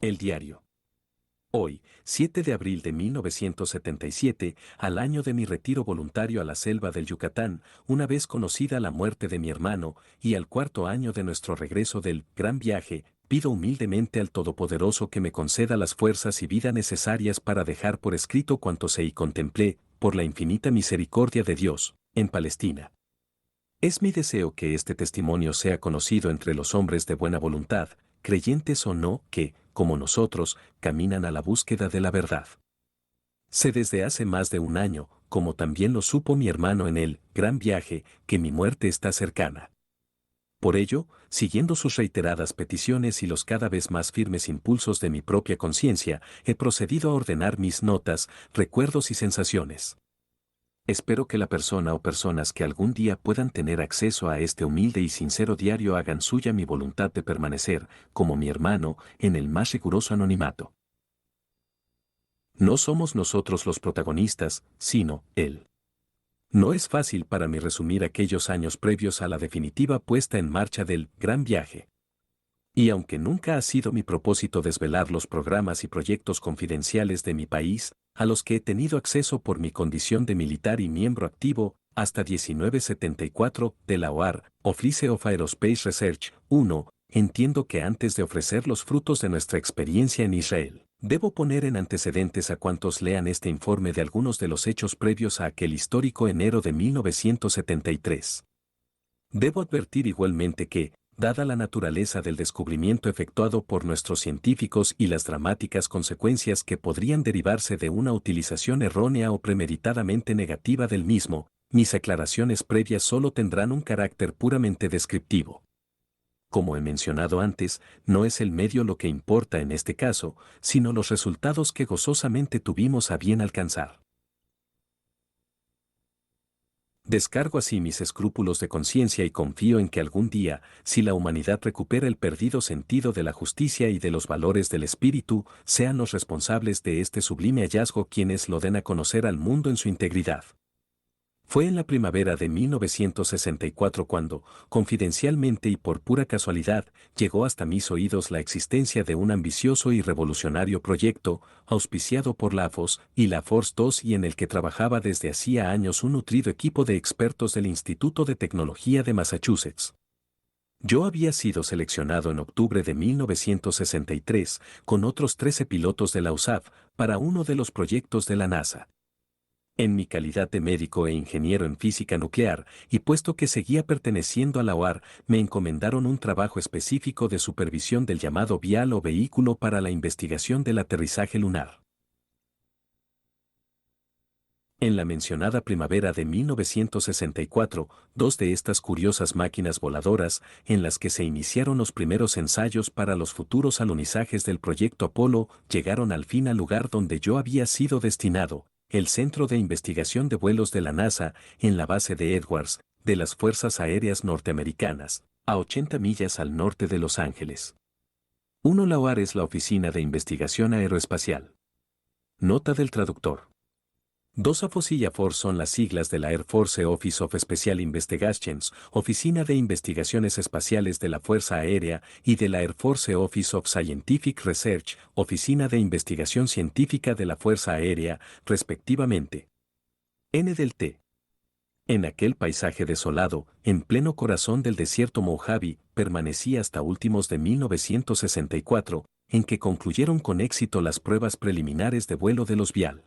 El diario. Hoy, 7 de abril de 1977, al año de mi retiro voluntario a la selva del Yucatán, una vez conocida la muerte de mi hermano, y al cuarto año de nuestro regreso del gran viaje, pido humildemente al Todopoderoso que me conceda las fuerzas y vida necesarias para dejar por escrito cuanto sé y contemplé, por la infinita misericordia de Dios, en Palestina. Es mi deseo que este testimonio sea conocido entre los hombres de buena voluntad, creyentes o no, que, como nosotros, caminan a la búsqueda de la verdad. Sé desde hace más de un año, como también lo supo mi hermano en el gran viaje, que mi muerte está cercana. Por ello, siguiendo sus reiteradas peticiones y los cada vez más firmes impulsos de mi propia conciencia, he procedido a ordenar mis notas, recuerdos y sensaciones. Espero que la persona o personas que algún día puedan tener acceso a este humilde y sincero diario hagan suya mi voluntad de permanecer, como mi hermano, en el más riguroso anonimato. No somos nosotros los protagonistas, sino él. No es fácil para mí resumir aquellos años previos a la definitiva puesta en marcha del gran viaje. Y aunque nunca ha sido mi propósito desvelar los programas y proyectos confidenciales de mi país, a los que he tenido acceso por mi condición de militar y miembro activo, hasta 1974, de la OAR, Office of Aerospace Research, 1, entiendo que antes de ofrecer los frutos de nuestra experiencia en Israel, debo poner en antecedentes a cuantos lean este informe de algunos de los hechos previos a aquel histórico enero de 1973. Debo advertir igualmente que, dada la naturaleza del descubrimiento efectuado por nuestros científicos y las dramáticas consecuencias que podrían derivarse de una utilización errónea o premeditadamente negativa del mismo, mis aclaraciones previas solo tendrán un carácter puramente descriptivo. Como he mencionado antes, no es el medio lo que importa en este caso, sino los resultados que gozosamente tuvimos a bien alcanzar. Descargo así mis escrúpulos de conciencia y confío en que algún día, si la humanidad recupera el perdido sentido de la justicia y de los valores del espíritu, sean los responsables de este sublime hallazgo quienes lo den a conocer al mundo en su integridad. Fue en la primavera de 1964 cuando, confidencialmente y por pura casualidad, llegó hasta mis oídos la existencia de un ambicioso y revolucionario proyecto, auspiciado por la AFOS y la Force 2 y en el que trabajaba desde hacía años un nutrido equipo de expertos del Instituto de Tecnología de Massachusetts. Yo había sido seleccionado en octubre de 1963, con otros 13 pilotos de la USAF, para uno de los proyectos de la NASA. En mi calidad de médico e ingeniero en física nuclear, y puesto que seguía perteneciendo a la OAR, me encomendaron un trabajo específico de supervisión del llamado vial o vehículo para la investigación del aterrizaje lunar. En la mencionada primavera de 1964, dos de estas curiosas máquinas voladoras, en las que se iniciaron los primeros ensayos para los futuros alunizajes del proyecto Apolo, llegaron al fin al lugar donde yo había sido destinado, el Centro de Investigación de Vuelos de la NASA, en la base de Edwards, de las Fuerzas Aéreas Norteamericanas, a 80 millas al norte de Los Ángeles. UNOLAOAR es la Oficina de Investigación Aeroespacial. Nota del traductor. DOSAFOS y AFOR son las siglas de la Air Force Office of Special Investigations, Oficina de Investigaciones Espaciales de la Fuerza Aérea, y de la Air Force Office of Scientific Research, Oficina de Investigación Científica de la Fuerza Aérea, respectivamente. N del T. En aquel paisaje desolado, en pleno corazón del desierto Mojave, permanecí hasta últimos de 1964, en que concluyeron con éxito las pruebas preliminares de vuelo de los Vial.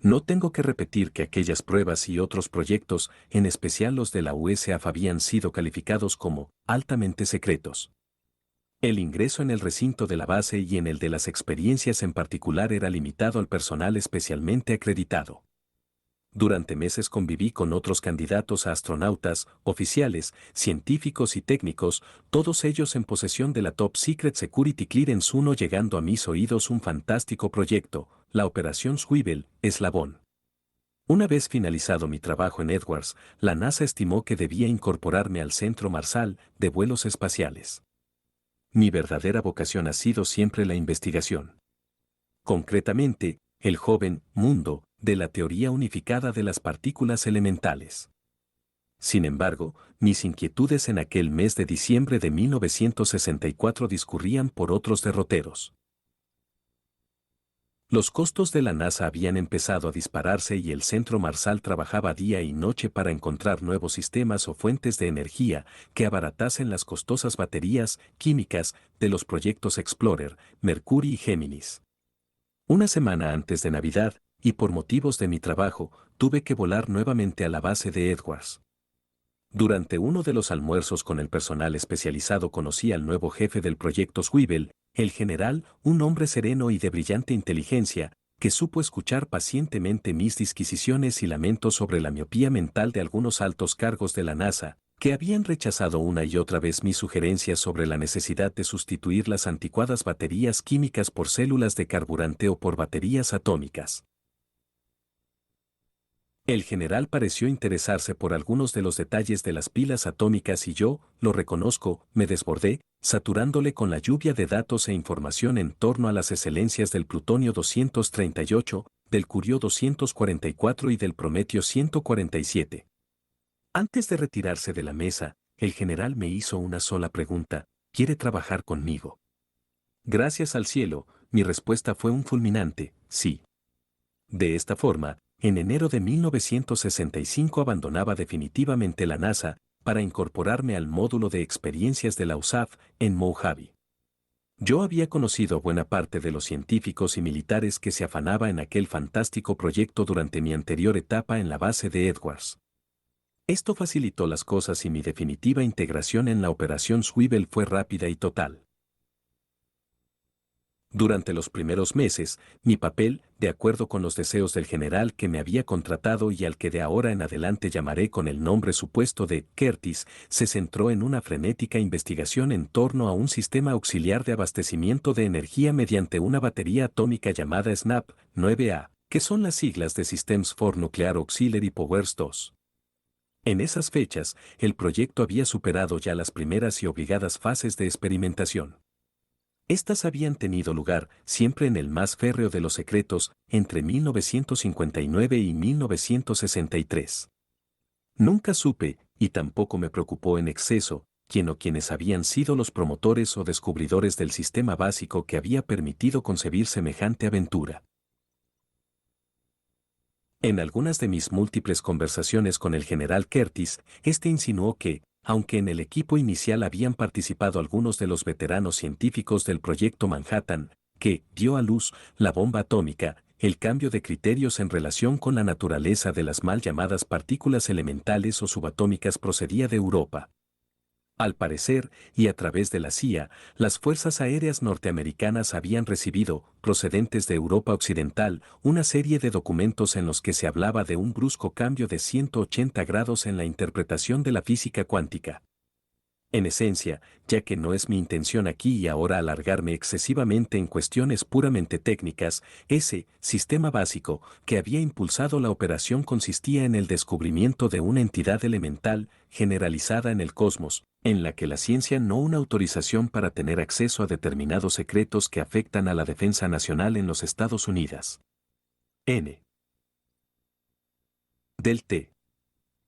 No tengo que repetir que aquellas pruebas y otros proyectos, en especial los de la USAF, habían sido calificados como altamente secretos. El ingreso en el recinto de la base y en el de las experiencias en particular era limitado al personal especialmente acreditado. Durante meses conviví con otros candidatos a astronautas, oficiales, científicos y técnicos, todos ellos en posesión de la Top Secret Security Clearance 1, llegando a mis oídos un fantástico proyecto, la Operación Swivel, Eslabón. Una vez finalizado mi trabajo en Edwards, la NASA estimó que debía incorporarme al Centro Marshall de Vuelos Espaciales. Mi verdadera vocación ha sido siempre la investigación. Concretamente, el joven mundo de la teoría unificada de las partículas elementales. Sin embargo, mis inquietudes en aquel mes de diciembre de 1964 discurrían por otros derroteros. Los costos de la NASA habían empezado a dispararse y el Centro Marshall trabajaba día y noche para encontrar nuevos sistemas o fuentes de energía que abaratasen las costosas baterías químicas de los proyectos Explorer, Mercury y Géminis. Una semana antes de Navidad, y por motivos de mi trabajo, tuve que volar nuevamente a la base de Edwards. Durante uno de los almuerzos con el personal especializado conocí al nuevo jefe del proyecto Swivel, el general, un hombre sereno y de brillante inteligencia, que supo escuchar pacientemente mis disquisiciones y lamentos sobre la miopía mental de algunos altos cargos de la NASA, que habían rechazado una y otra vez mis sugerencias sobre la necesidad de sustituir las anticuadas baterías químicas por células de carburante o por baterías atómicas. El general pareció interesarse por algunos de los detalles de las pilas atómicas y yo, lo reconozco, me desbordé, saturándole con la lluvia de datos e información en torno a las excelencias del plutonio 238, del curio 244 y del prometio 147. Antes de retirarse de la mesa, el general me hizo una sola pregunta: ¿quiere trabajar conmigo? Gracias al cielo, mi respuesta fue un fulminante: sí. De esta forma, en enero de 1965 abandonaba definitivamente la NASA para incorporarme al módulo de experiencias de la USAF en Mojave. Yo había conocido buena parte de los científicos y militares que se afanaba en aquel fantástico proyecto durante mi anterior etapa en la base de Edwards. Esto facilitó las cosas y mi definitiva integración en la operación Swivel fue rápida y total. Durante los primeros meses, mi papel, de acuerdo con los deseos del general que me había contratado y al que de ahora en adelante llamaré con el nombre supuesto de Curtis, se centró en una frenética investigación en torno a un sistema auxiliar de abastecimiento de energía mediante una batería atómica llamada SNAP 9A, que son las siglas de Systems for Nuclear Auxiliary Powers 2. En esas fechas, el proyecto había superado ya las primeras y obligadas fases de experimentación. Estas habían tenido lugar, siempre en el más férreo de los secretos, entre 1959 y 1963. Nunca supe, y tampoco me preocupó en exceso, quién o quienes habían sido los promotores o descubridores del sistema básico que había permitido concebir semejante aventura. En algunas de mis múltiples conversaciones con el general Curtis, este insinuó que, aunque en el equipo inicial habían participado algunos de los veteranos científicos del proyecto Manhattan, que dio a luz la bomba atómica, el cambio de criterios en relación con la naturaleza de las mal llamadas partículas elementales o subatómicas procedía de Europa. Al parecer, y a través de la CIA, las Fuerzas Aéreas norteamericanas habían recibido, procedentes de Europa Occidental, una serie de documentos en los que se hablaba de un brusco cambio de 180 grados en la interpretación de la física cuántica. En esencia, ya que no es mi intención aquí y ahora alargarme excesivamente en cuestiones puramente técnicas, ese sistema básico que había impulsado la operación consistía en el descubrimiento de una entidad elemental generalizada en el cosmos, en la que la ciencia no una autorización para tener acceso a determinados secretos que afectan a la defensa nacional en los Estados Unidos. N. Del T.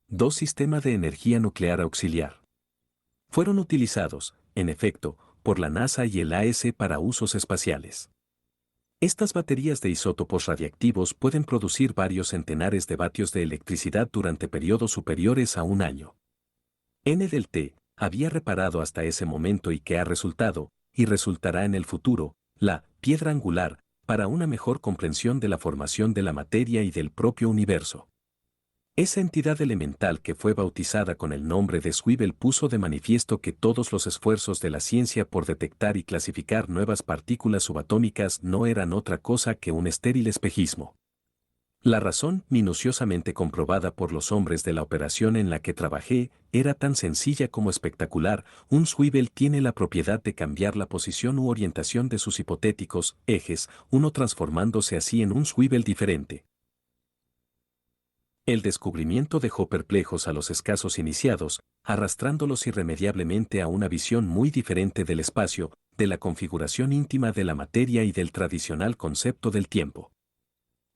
2 Sistema de energía nuclear auxiliar. Fueron utilizados, en efecto, por la NASA y el AS para usos espaciales. Estas baterías de isótopos radiactivos pueden producir varios centenares de vatios de electricidad durante periodos superiores a un año. N del T había reparado hasta ese momento y que ha resultado, y resultará en el futuro, la piedra angular para una mejor comprensión de la formación de la materia y del propio universo. Esa entidad elemental que fue bautizada con el nombre de Swivel puso de manifiesto que todos los esfuerzos de la ciencia por detectar y clasificar nuevas partículas subatómicas no eran otra cosa que un estéril espejismo. La razón, minuciosamente comprobada por los hombres de la operación en la que trabajé, era tan sencilla como espectacular: un Swivel tiene la propiedad de cambiar la posición u orientación de sus hipotéticos ejes, uno transformándose así en un Swivel diferente. El descubrimiento dejó perplejos a los escasos iniciados, arrastrándolos irremediablemente a una visión muy diferente del espacio, de la configuración íntima de la materia y del tradicional concepto del tiempo.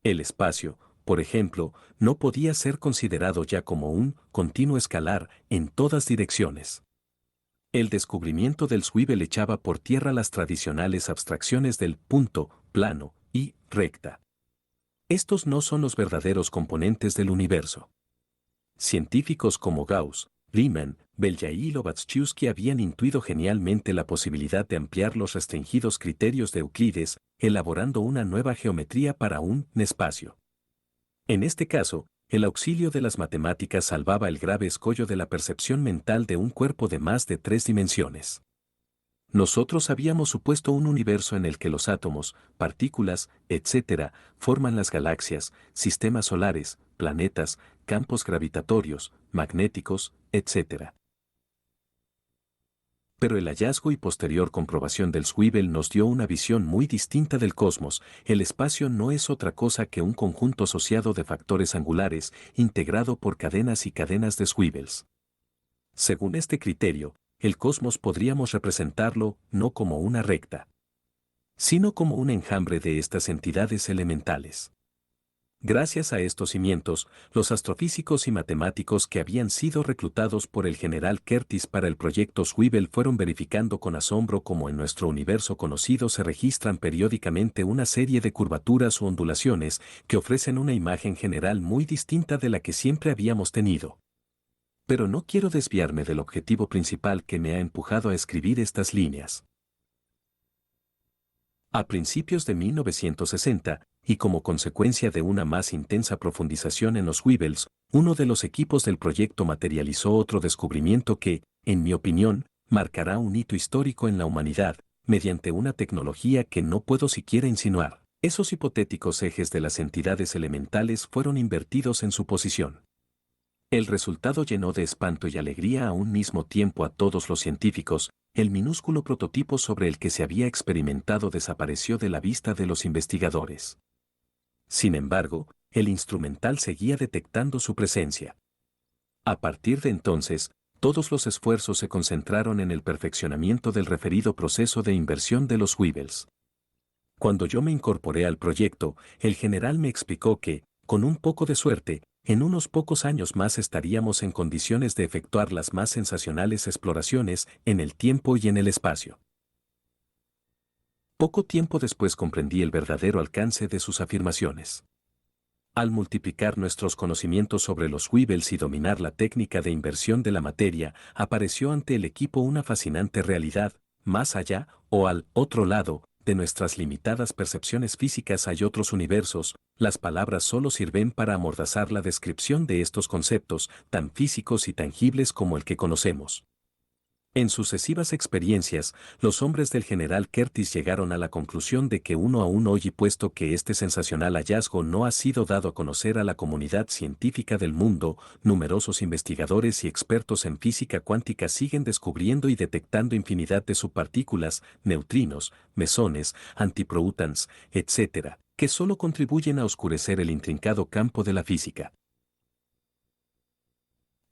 El espacio, por ejemplo, no podía ser considerado ya como un continuo escalar en todas direcciones. El descubrimiento del swivel echaba por tierra las tradicionales abstracciones del punto, plano y recta. Estos no son los verdaderos componentes del universo. Científicos como Gauss, Riemann, Belyaev y Lobachevsky habían intuido genialmente la posibilidad de ampliar los restringidos criterios de Euclides, elaborando una nueva geometría para un espacio. En este caso, el auxilio de las matemáticas salvaba el grave escollo de la percepción mental de un cuerpo de más de 3 dimensiones. Nosotros habíamos supuesto un universo en el que los átomos, partículas, etc., forman las galaxias, sistemas solares, planetas, campos gravitatorios, magnéticos, etc. Pero el hallazgo y posterior comprobación del swivel nos dio una visión muy distinta del cosmos. El espacio no es otra cosa que un conjunto asociado de factores angulares, integrado por cadenas y cadenas de swivels. Según este criterio, el cosmos podríamos representarlo no como una recta, sino como un enjambre de estas entidades elementales. Gracias a estos cimientos, los astrofísicos y matemáticos que habían sido reclutados por el general Curtis para el proyecto Swivel fueron verificando con asombro cómo en nuestro universo conocido se registran periódicamente una serie de curvaturas o ondulaciones que ofrecen una imagen general muy distinta de la que siempre habíamos tenido. Pero no quiero desviarme del objetivo principal que me ha empujado a escribir estas líneas. A principios de 1960, y como consecuencia de una más intensa profundización en los Weevils, uno de los equipos del proyecto materializó otro descubrimiento que, en mi opinión, marcará un hito histórico en la humanidad, mediante una tecnología que no puedo siquiera insinuar. Esos hipotéticos ejes de las entidades elementales fueron invertidos en su posición. El resultado llenó de espanto y alegría a un mismo tiempo a todos los científicos. El minúsculo prototipo sobre el que se había experimentado desapareció de la vista de los investigadores. Sin embargo, el instrumental seguía detectando su presencia. A partir de entonces, todos los esfuerzos se concentraron en el perfeccionamiento del referido proceso de inversión de los Weevils. Cuando yo me incorporé al proyecto, el general me explicó que, con un poco de suerte, en unos pocos años más estaríamos en condiciones de efectuar las más sensacionales exploraciones en el tiempo y en el espacio. Poco tiempo después comprendí el verdadero alcance de sus afirmaciones. Al multiplicar nuestros conocimientos sobre los Weevils y dominar la técnica de inversión de la materia, apareció ante el equipo una fascinante realidad. Más allá, o al otro lado, de nuestras limitadas percepciones físicas hay otros universos. Las palabras solo sirven para amordazar la descripción de estos conceptos, tan físicos y tangibles como el que conocemos. En sucesivas experiencias, los hombres del general Curtis llegaron a la conclusión de que uno a uno y puesto que este sensacional hallazgo no ha sido dado a conocer a la comunidad científica del mundo, numerosos investigadores y expertos en física cuántica siguen descubriendo y detectando infinidad de subpartículas, neutrinos, mesones, antiprotons, etc., que solo contribuyen a oscurecer el intrincado campo de la física.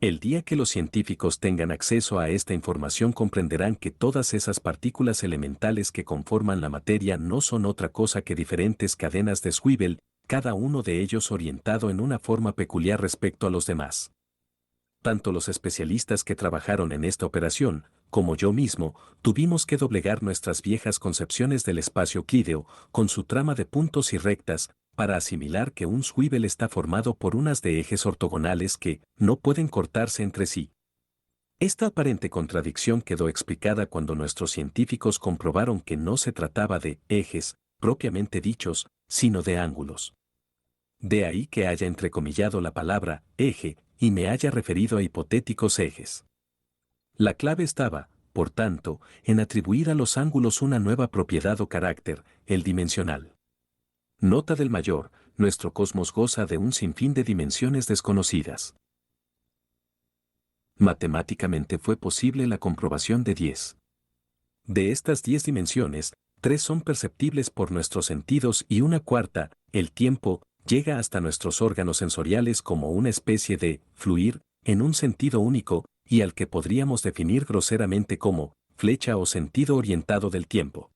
El día que los científicos tengan acceso a esta información comprenderán que todas esas partículas elementales que conforman la materia no son otra cosa que diferentes cadenas de Swivel, cada uno de ellos orientado en una forma peculiar respecto a los demás. Tanto los especialistas que trabajaron en esta operación, como yo mismo, tuvimos que doblegar nuestras viejas concepciones del espacio euclídeo, con su trama de puntos y rectas, para asimilar que un swivel está formado por unas de ejes ortogonales que no pueden cortarse entre sí. Esta aparente contradicción quedó explicada cuando nuestros científicos comprobaron que no se trataba de ejes, propiamente dichos, sino de ángulos. De ahí que haya entrecomillado la palabra eje y me haya referido a hipotéticos ejes. La clave estaba, por tanto, en atribuir a los ángulos una nueva propiedad o carácter, el dimensional. Nota del mayor, nuestro cosmos goza de un sinfín de dimensiones desconocidas. Matemáticamente fue posible la comprobación de 10. De estas 10 dimensiones, 3 son perceptibles por nuestros sentidos y una cuarta, el tiempo, llega hasta nuestros órganos sensoriales como una especie de fluir, en un sentido único, y al que podríamos definir groseramente como flecha o sentido orientado del tiempo.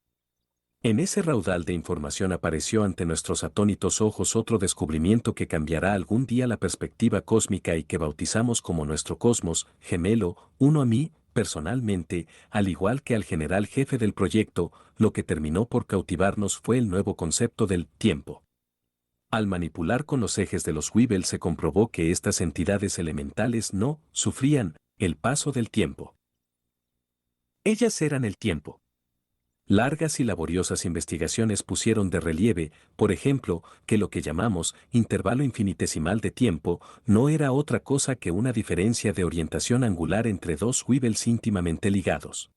En ese raudal de información apareció ante nuestros atónitos ojos otro descubrimiento que cambiará algún día la perspectiva cósmica y que bautizamos como nuestro cosmos gemelo. Uno a mí, personalmente, al igual que al general jefe del proyecto, lo que terminó por cautivarnos fue el nuevo concepto del tiempo. Al manipular con los ejes de los Weevil se comprobó que estas entidades elementales no sufrían el paso del tiempo. Ellas eran el tiempo. Largas y laboriosas investigaciones pusieron de relieve, por ejemplo, que lo que llamamos intervalo infinitesimal de tiempo no era otra cosa que una diferencia de orientación angular entre dos Weevils íntimamente ligados.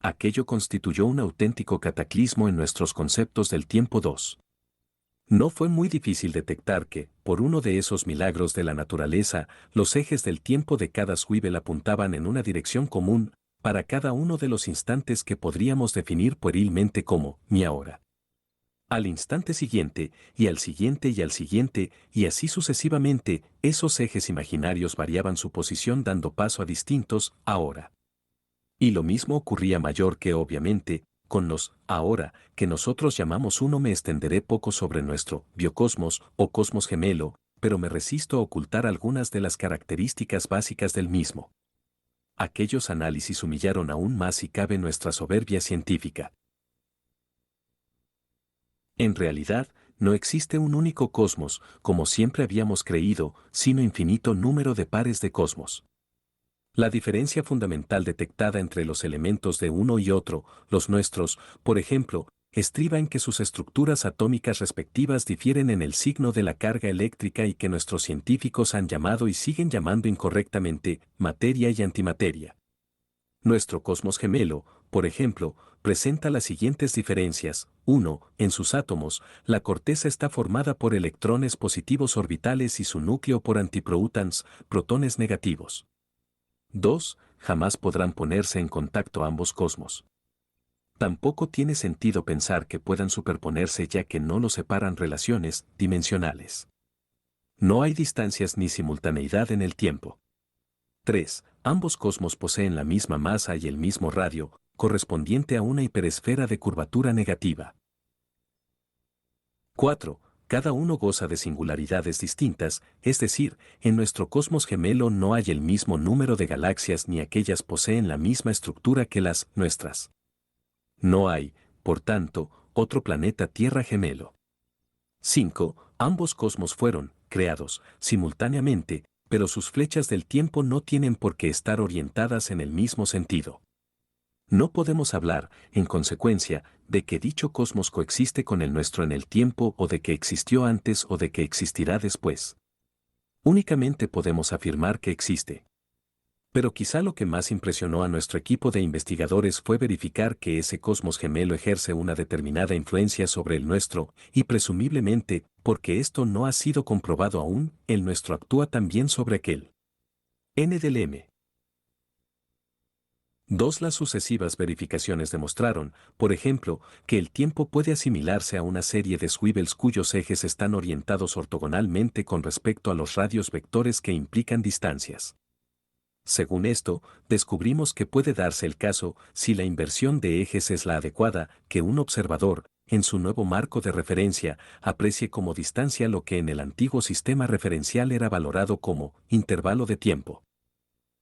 Aquello constituyó un auténtico cataclismo en nuestros conceptos del tiempo 2. No fue muy difícil detectar que, por uno de esos milagros de la naturaleza, los ejes del tiempo de cada Weevil apuntaban en una dirección común, para cada uno de los instantes que podríamos definir puerilmente como mi ahora. Al instante siguiente, y al siguiente y al siguiente, y así sucesivamente, esos ejes imaginarios variaban su posición dando paso a distintos ahora. Y lo mismo ocurría mayor que obviamente, con los ahora, que nosotros llamamos uno. Me extenderé poco sobre nuestro biocosmos o cosmos gemelo, pero me resisto a ocultar algunas de las características básicas del mismo. Aquellos análisis humillaron aún más si cabe nuestra soberbia científica. En realidad, no existe un único cosmos, como siempre habíamos creído, sino infinito número de pares de cosmos. La diferencia fundamental detectada entre los elementos de uno y otro, los nuestros, por ejemplo, estriba en que sus estructuras atómicas respectivas difieren en el signo de la carga eléctrica y que nuestros científicos han llamado y siguen llamando incorrectamente materia y antimateria. Nuestro cosmos gemelo, por ejemplo, presenta las siguientes diferencias. 1. En sus átomos, la corteza está formada por electrones positivos orbitales y su núcleo por antiprotons, protones negativos. 2. Jamás podrán ponerse en contacto ambos cosmos. Tampoco tiene sentido pensar que puedan superponerse ya que no los separan relaciones dimensionales. No hay distancias ni simultaneidad en el tiempo. 3. Ambos cosmos poseen la misma masa y el mismo radio, correspondiente a una hiperesfera de curvatura negativa. 4. Cada uno goza de singularidades distintas, es decir, en nuestro cosmos gemelo no hay el mismo número de galaxias ni aquellas poseen la misma estructura que las nuestras. No hay, por tanto, otro planeta Tierra gemelo. 5. Ambos cosmos fueron creados simultáneamente, pero sus flechas del tiempo no tienen por qué estar orientadas en el mismo sentido. No podemos hablar, en consecuencia, de que dicho cosmos coexiste con el nuestro en el tiempo o de que existió antes o de que existirá después. Únicamente podemos afirmar que existe. Pero quizá lo que más impresionó a nuestro equipo de investigadores fue verificar que ese cosmos gemelo ejerce una determinada influencia sobre el nuestro, y presumiblemente, porque esto no ha sido comprobado aún, el nuestro actúa también sobre aquel. N del M. 2. Las sucesivas verificaciones demostraron, por ejemplo, que el tiempo puede asimilarse a una serie de swivels cuyos ejes están orientados ortogonalmente con respecto a los radios vectores que implican distancias. Según esto, descubrimos que puede darse el caso, si la inversión de ejes es la adecuada, que un observador, en su nuevo marco de referencia, aprecie como distancia lo que en el antiguo sistema referencial era valorado como intervalo de tiempo.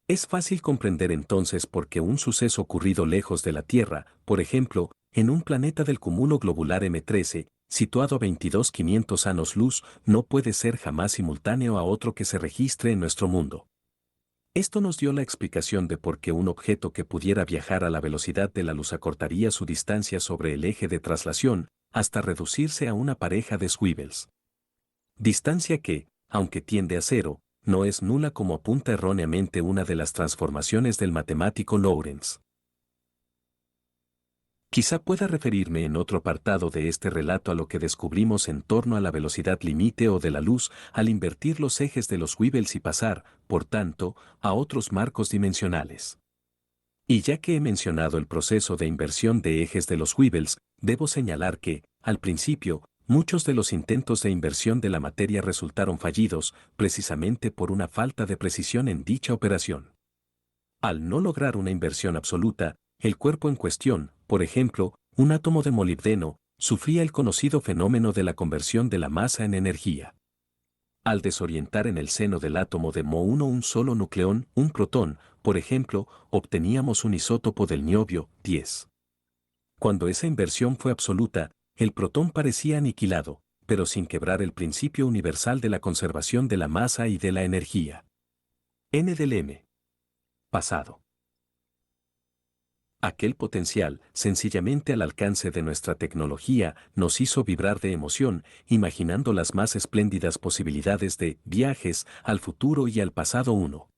Es fácil comprender entonces por qué un suceso ocurrido lejos de la Tierra, por ejemplo, en un planeta del cúmulo globular M13, situado a 22.500 años luz, no puede ser jamás simultáneo a otro que se registre en nuestro mundo. Esto nos dio la explicación de por qué un objeto que pudiera viajar a la velocidad de la luz acortaría su distancia sobre el eje de traslación, hasta reducirse a una pareja de swivels. Distancia que, aunque tiende a cero, no es nula como apunta erróneamente una de las transformaciones del matemático Lorentz. Quizá pueda referirme en otro apartado de este relato a lo que descubrimos en torno a la velocidad límite o de la luz al invertir los ejes de los Weevils y pasar, por tanto, a otros marcos dimensionales. Y ya que he mencionado el proceso de inversión de ejes de los Weevils, debo señalar que, al principio, muchos de los intentos de inversión de la materia resultaron fallidos, precisamente por una falta de precisión en dicha operación. Al no lograr una inversión absoluta, el cuerpo en cuestión, por ejemplo, un átomo de molibdeno, sufría el conocido fenómeno de la conversión de la masa en energía. Al desorientar en el seno del átomo de Mo1 un solo nucleón, un protón, por ejemplo, obteníamos un isótopo del niobio, 10. Cuando esa inversión fue absoluta, el protón parecía aniquilado, pero sin quebrar el principio universal de la conservación de la masa y de la energía. N del M. Pasado. Aquel potencial, sencillamente al alcance de nuestra tecnología, nos hizo vibrar de emoción, imaginando las más espléndidas posibilidades de viajes al futuro y al pasado 1.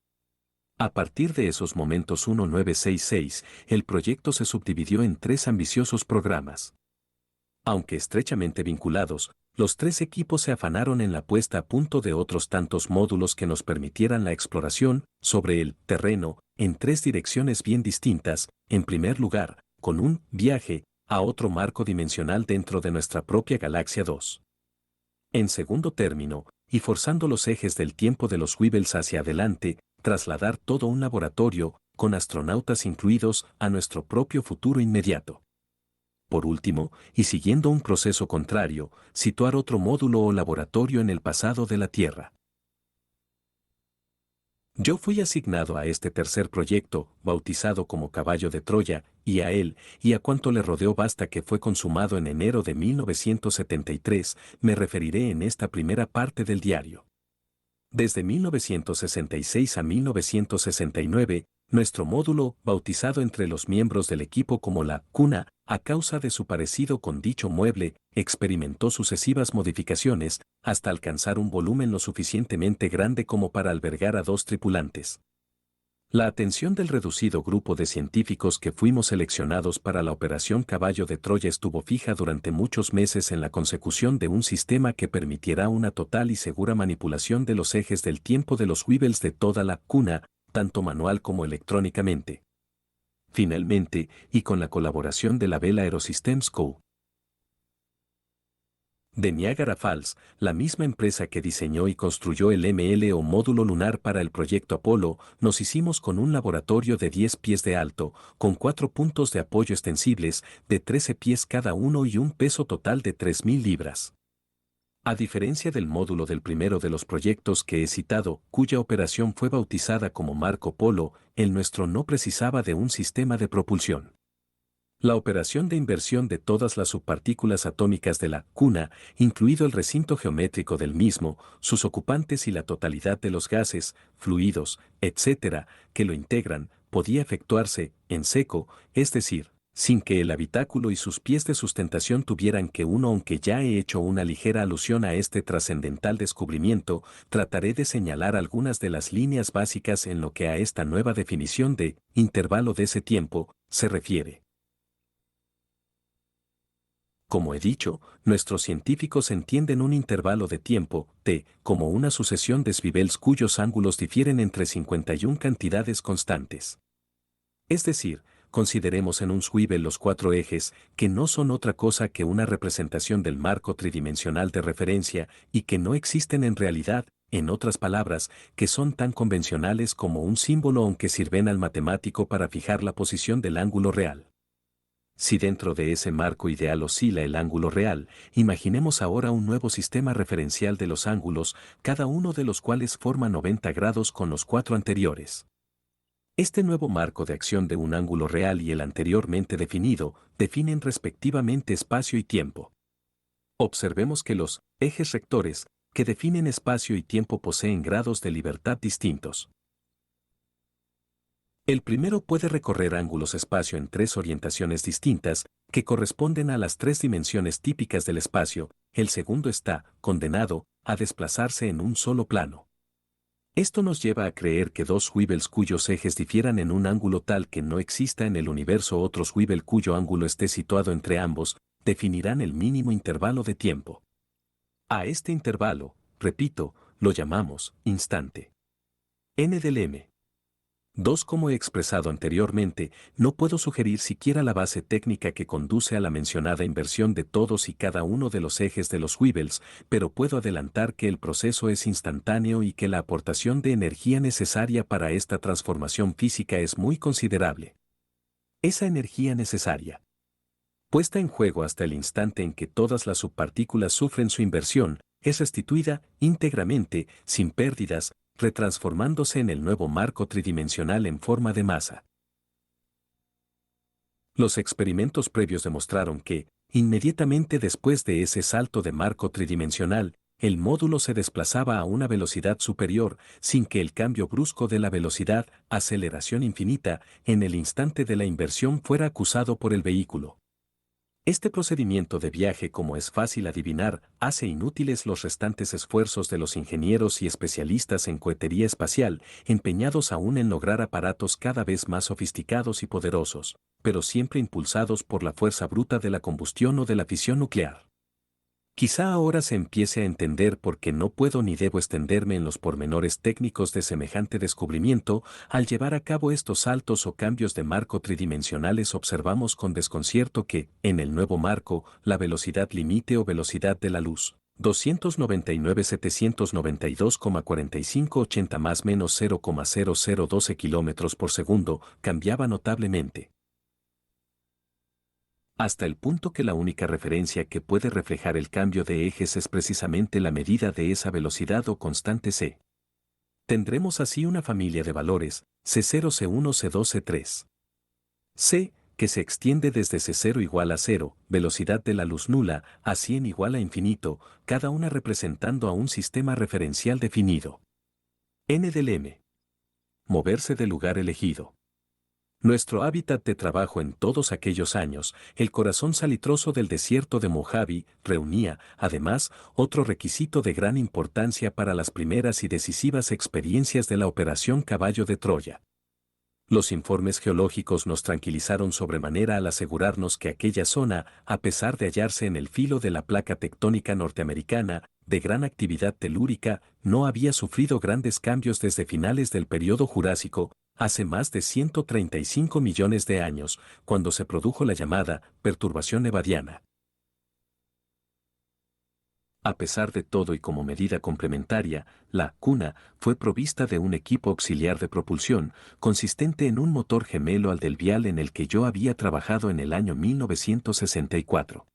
A partir de esos momentos 1966, el proyecto se subdividió en 3 ambiciosos programas. Aunque estrechamente vinculados, los 3 equipos se afanaron en la puesta a punto de otros tantos módulos que nos permitieran la exploración sobre el terreno en 3 direcciones bien distintas. En primer lugar, con un viaje a otro marco dimensional dentro de nuestra propia galaxia 2. En segundo término, y forzando los ejes del tiempo de los Weebles hacia adelante, trasladar todo un laboratorio, con astronautas incluidos, a nuestro propio futuro inmediato. Por último, y siguiendo un proceso contrario, situar otro módulo o laboratorio en el pasado de la Tierra. Yo fui asignado a este tercer proyecto, bautizado como Caballo de Troya, y a él, y a cuanto le rodeó basta que fue consumado en enero de 1973, me referiré en esta primera parte del diario. Desde 1966 a 1969, nuestro módulo, bautizado entre los miembros del equipo como la cuna, a causa de su parecido con dicho mueble, experimentó sucesivas modificaciones, hasta alcanzar un volumen lo suficientemente grande como para albergar a 2 tripulantes. La atención del reducido grupo de científicos que fuimos seleccionados para la Operación Caballo de Troya estuvo fija durante muchos meses en la consecución de un sistema que permitiera una total y segura manipulación de los ejes del tiempo de los Weebles de toda la cuna, tanto manual como electrónicamente. Finalmente, y con la colaboración de la Bell Aerosystems Co. de Niagara Falls, la misma empresa que diseñó y construyó el ML o módulo lunar para el proyecto Apolo, nos hicimos con un laboratorio de 10 pies de alto, con 4 puntos de apoyo extensibles, de 13 pies cada uno y un peso total de 3.000 libras. A diferencia del módulo del primero de los proyectos que he citado, cuya operación fue bautizada como Marco Polo, el nuestro no precisaba de un sistema de propulsión. La operación de inversión de todas las subpartículas atómicas de la cuna, incluido el recinto geométrico del mismo, sus ocupantes y la totalidad de los gases, fluidos, etc., que lo integran, podía efectuarse en seco, es decir, sin que el habitáculo y sus pies de sustentación tuvieran que uno. Aunque ya he hecho una ligera alusión a este trascendental descubrimiento, trataré de señalar algunas de las líneas básicas en lo que a esta nueva definición de intervalo de ese tiempo se refiere. Como he dicho, nuestros científicos entienden un intervalo de tiempo, t, como una sucesión de desnivels cuyos ángulos difieren entre 51 cantidades constantes. Es decir, consideremos en un swivel los 4 ejes, que no son otra cosa que una representación del marco tridimensional de referencia y que no existen en realidad, en otras palabras, que son tan convencionales como un símbolo aunque sirven al matemático para fijar la posición del ángulo real. Si dentro de ese marco ideal oscila el ángulo real, imaginemos ahora un nuevo sistema referencial de los ángulos, cada uno de los cuales forma 90 grados con los 4 anteriores. Este nuevo marco de acción de un ángulo real y el anteriormente definido, definen respectivamente espacio y tiempo. Observemos que los ejes rectores, que definen espacio y tiempo, poseen grados de libertad distintos. El primero puede recorrer ángulos espacio en 3 orientaciones distintas, que corresponden a las 3 dimensiones típicas del espacio. El segundo está condenado a desplazarse en un solo plano. Esto nos lleva a creer que 2 Weebles cuyos ejes difieran en un ángulo tal que no exista en el universo otros Weeble cuyo ángulo esté situado entre ambos, definirán el mínimo intervalo de tiempo. A este intervalo, repito, lo llamamos instante. N del M. 2. Como he expresado anteriormente, no puedo sugerir siquiera la base técnica que conduce a la mencionada inversión de todos y cada uno de los ejes de los Weebles, pero puedo adelantar que el proceso es instantáneo y que la aportación de energía necesaria para esta transformación física es muy considerable. Esa energía necesaria puesta en juego hasta el instante en que todas las subpartículas sufren su inversión, es restituida íntegramente, sin pérdidas, retransformándose en el nuevo marco tridimensional en forma de masa. Los experimentos previos demostraron que, inmediatamente después de ese salto de marco tridimensional, el módulo se desplazaba a una velocidad superior, sin que el cambio brusco de la velocidad, aceleración infinita, en el instante de la inversión fuera acusado por el vehículo. Este procedimiento de viaje, como es fácil adivinar, hace inútiles los restantes esfuerzos de los ingenieros y especialistas en cohetería espacial, empeñados aún en lograr aparatos cada vez más sofisticados y poderosos, pero siempre impulsados por la fuerza bruta de la combustión o de la fisión nuclear. Quizá ahora se empiece a entender por qué no puedo ni debo extenderme en los pormenores técnicos de semejante descubrimiento. Al llevar a cabo estos saltos o cambios de marco tridimensionales observamos con desconcierto que, en el nuevo marco, la velocidad límite o velocidad de la luz, 299.792,4580 más menos 0,0012 kilómetros por segundo, cambiaba notablemente. Hasta el punto que la única referencia que puede reflejar el cambio de ejes es precisamente la medida de esa velocidad o constante c. Tendremos así una familia de valores, C0, C1, C2, C3. C, que se extiende desde C0 igual a 0, velocidad de la luz nula, a 100 igual a infinito, cada una representando a un sistema referencial definido. N del M. Moverse del lugar elegido. Nuestro hábitat de trabajo en todos aquellos años, el corazón salitroso del desierto de Mojave, reunía, además, otro requisito de gran importancia para las primeras y decisivas experiencias de la Operación Caballo de Troya. Los informes geológicos nos tranquilizaron sobremanera al asegurarnos que aquella zona, a pesar de hallarse en el filo de la placa tectónica norteamericana, de gran actividad telúrica, no había sufrido grandes cambios desde finales del período Jurásico, hace más de 135 millones de años, cuando se produjo la llamada perturbación nevadiana. A pesar de todo y como medida complementaria, la cuna fue provista de un equipo auxiliar de propulsión, consistente en un motor gemelo al del Vial en el que yo había trabajado en el año 1964.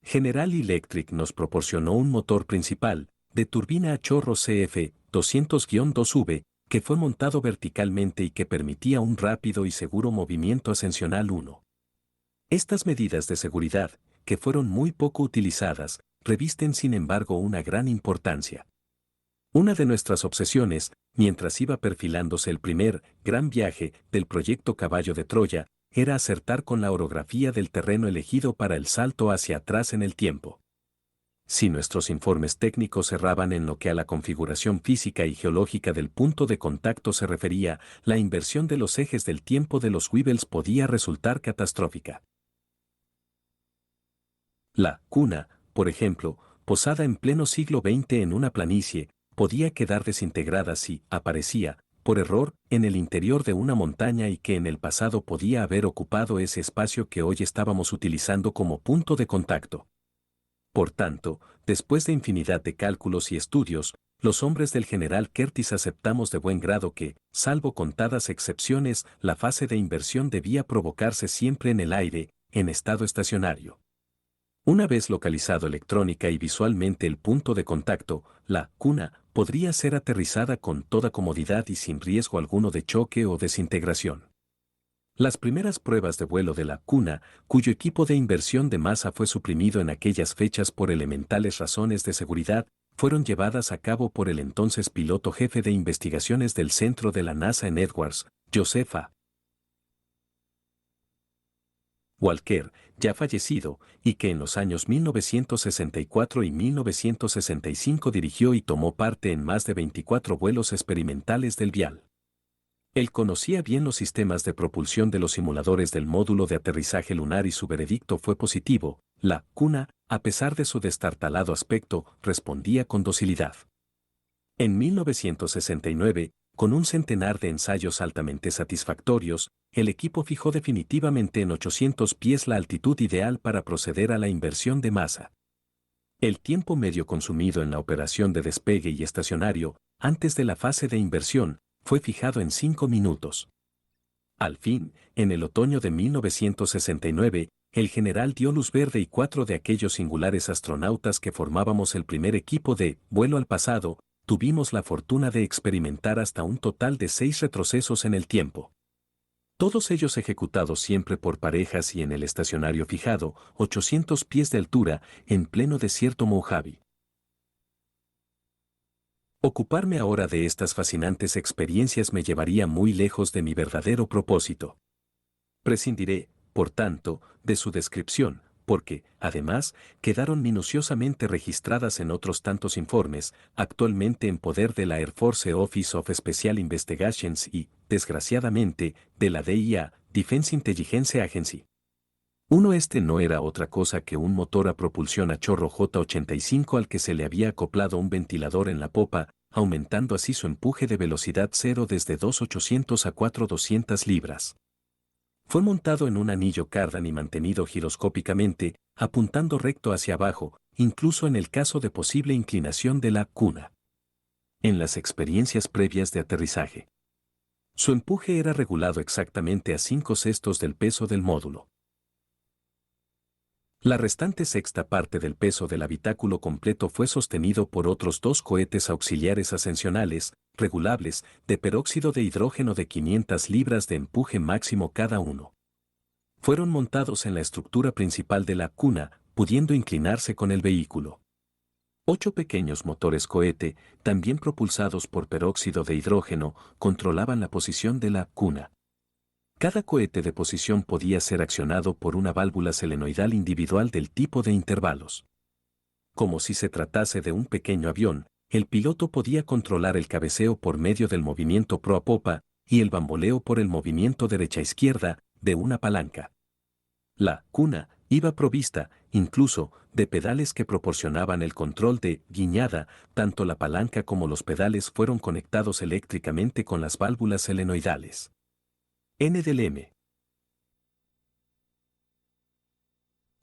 General Electric nos proporcionó un motor principal, de turbina a chorro CF200-2V, que fue montado verticalmente y que permitía un rápido y seguro movimiento ascensional 1. Estas medidas de seguridad, que fueron muy poco utilizadas, revisten sin embargo una gran importancia. Una de nuestras obsesiones, mientras iba perfilándose el primer gran viaje del proyecto Caballo de Troya, era acertar con la orografía del terreno elegido para el salto hacia atrás en el tiempo. Si nuestros informes técnicos erraban en lo que a la configuración física y geológica del punto de contacto se refería, la inversión de los ejes del tiempo de los Weevils podía resultar catastrófica. La cuna, por ejemplo, posada en pleno siglo XX en una planicie, podía quedar desintegrada si aparecía, por error, en el interior de una montaña y que en el pasado podía haber ocupado ese espacio que hoy estábamos utilizando como punto de contacto. Por tanto, después de infinidad de cálculos y estudios, los hombres del general Curtis aceptamos de buen grado que, salvo contadas excepciones, la fase de inversión debía provocarse siempre en el aire, en estado estacionario. Una vez localizado electrónica y visualmente el punto de contacto, la cuna podría ser aterrizada con toda comodidad y sin riesgo alguno de choque o desintegración. Las primeras pruebas de vuelo de la cuna, cuyo equipo de inversión de masa fue suprimido en aquellas fechas por elementales razones de seguridad, fueron llevadas a cabo por el entonces piloto jefe de investigaciones del centro de la NASA en Edwards, Joseph A. Walker, ya fallecido, y que en los años 1964 y 1965 dirigió y tomó parte en más de 24 vuelos experimentales del Vial. Él conocía bien los sistemas de propulsión de los simuladores del módulo de aterrizaje lunar y su veredicto fue positivo. La cuna, a pesar de su destartalado aspecto, respondía con docilidad. En 1969, con un centenar de ensayos altamente satisfactorios, el equipo fijó definitivamente en 800 pies la altitud ideal para proceder a la inversión de masa. El tiempo medio consumido en la operación de despegue y estacionario, antes de la fase de inversión, fue fijado en 5 minutos. Al fin, en el otoño de 1969, el general dio luz verde y 4 de aquellos singulares astronautas que formábamos el primer equipo de vuelo al pasado, tuvimos la fortuna de experimentar hasta un total de 6 retrocesos en el tiempo. Todos ellos ejecutados siempre por parejas y en el estacionario fijado, 800 pies de altura, en pleno desierto Mojave. Ocuparme ahora de estas fascinantes experiencias me llevaría muy lejos de mi verdadero propósito. Prescindiré, por tanto, de su descripción, porque, además, quedaron minuciosamente registradas en otros tantos informes, actualmente en poder de la Air Force Office of Special Investigations y, desgraciadamente, de la DIA, Defense Intelligence Agency. Este no era otra cosa que un motor a propulsión a chorro J-85 al que se le había acoplado un ventilador en la popa, aumentando así su empuje de velocidad cero desde 2.800 a 4.200 libras. Fue montado en un anillo cardan y mantenido giroscópicamente, apuntando recto hacia abajo, incluso en el caso de posible inclinación de la cuna. En las experiencias previas de aterrizaje, su empuje era regulado exactamente a 5/6 del peso del módulo. La restante sexta parte del peso del habitáculo completo fue sostenido por otros 2 cohetes auxiliares ascensionales, regulables, de peróxido de hidrógeno de 500 libras de empuje máximo cada uno. Fueron montados en la estructura principal de la cuna, pudiendo inclinarse con el vehículo. 8 pequeños motores cohete, también propulsados por peróxido de hidrógeno, controlaban la posición de la cuna. Cada cohete de posición podía ser accionado por una válvula selenoidal individual del tipo de intervalos. Como si se tratase de un pequeño avión, el piloto podía controlar el cabeceo por medio del movimiento proa popa y el bamboleo por el movimiento derecha-izquierda de una palanca. La cuna iba provista, incluso, de pedales que proporcionaban el control de guiñada, tanto la palanca como los pedales fueron conectados eléctricamente con las válvulas selenoidales. NDLM.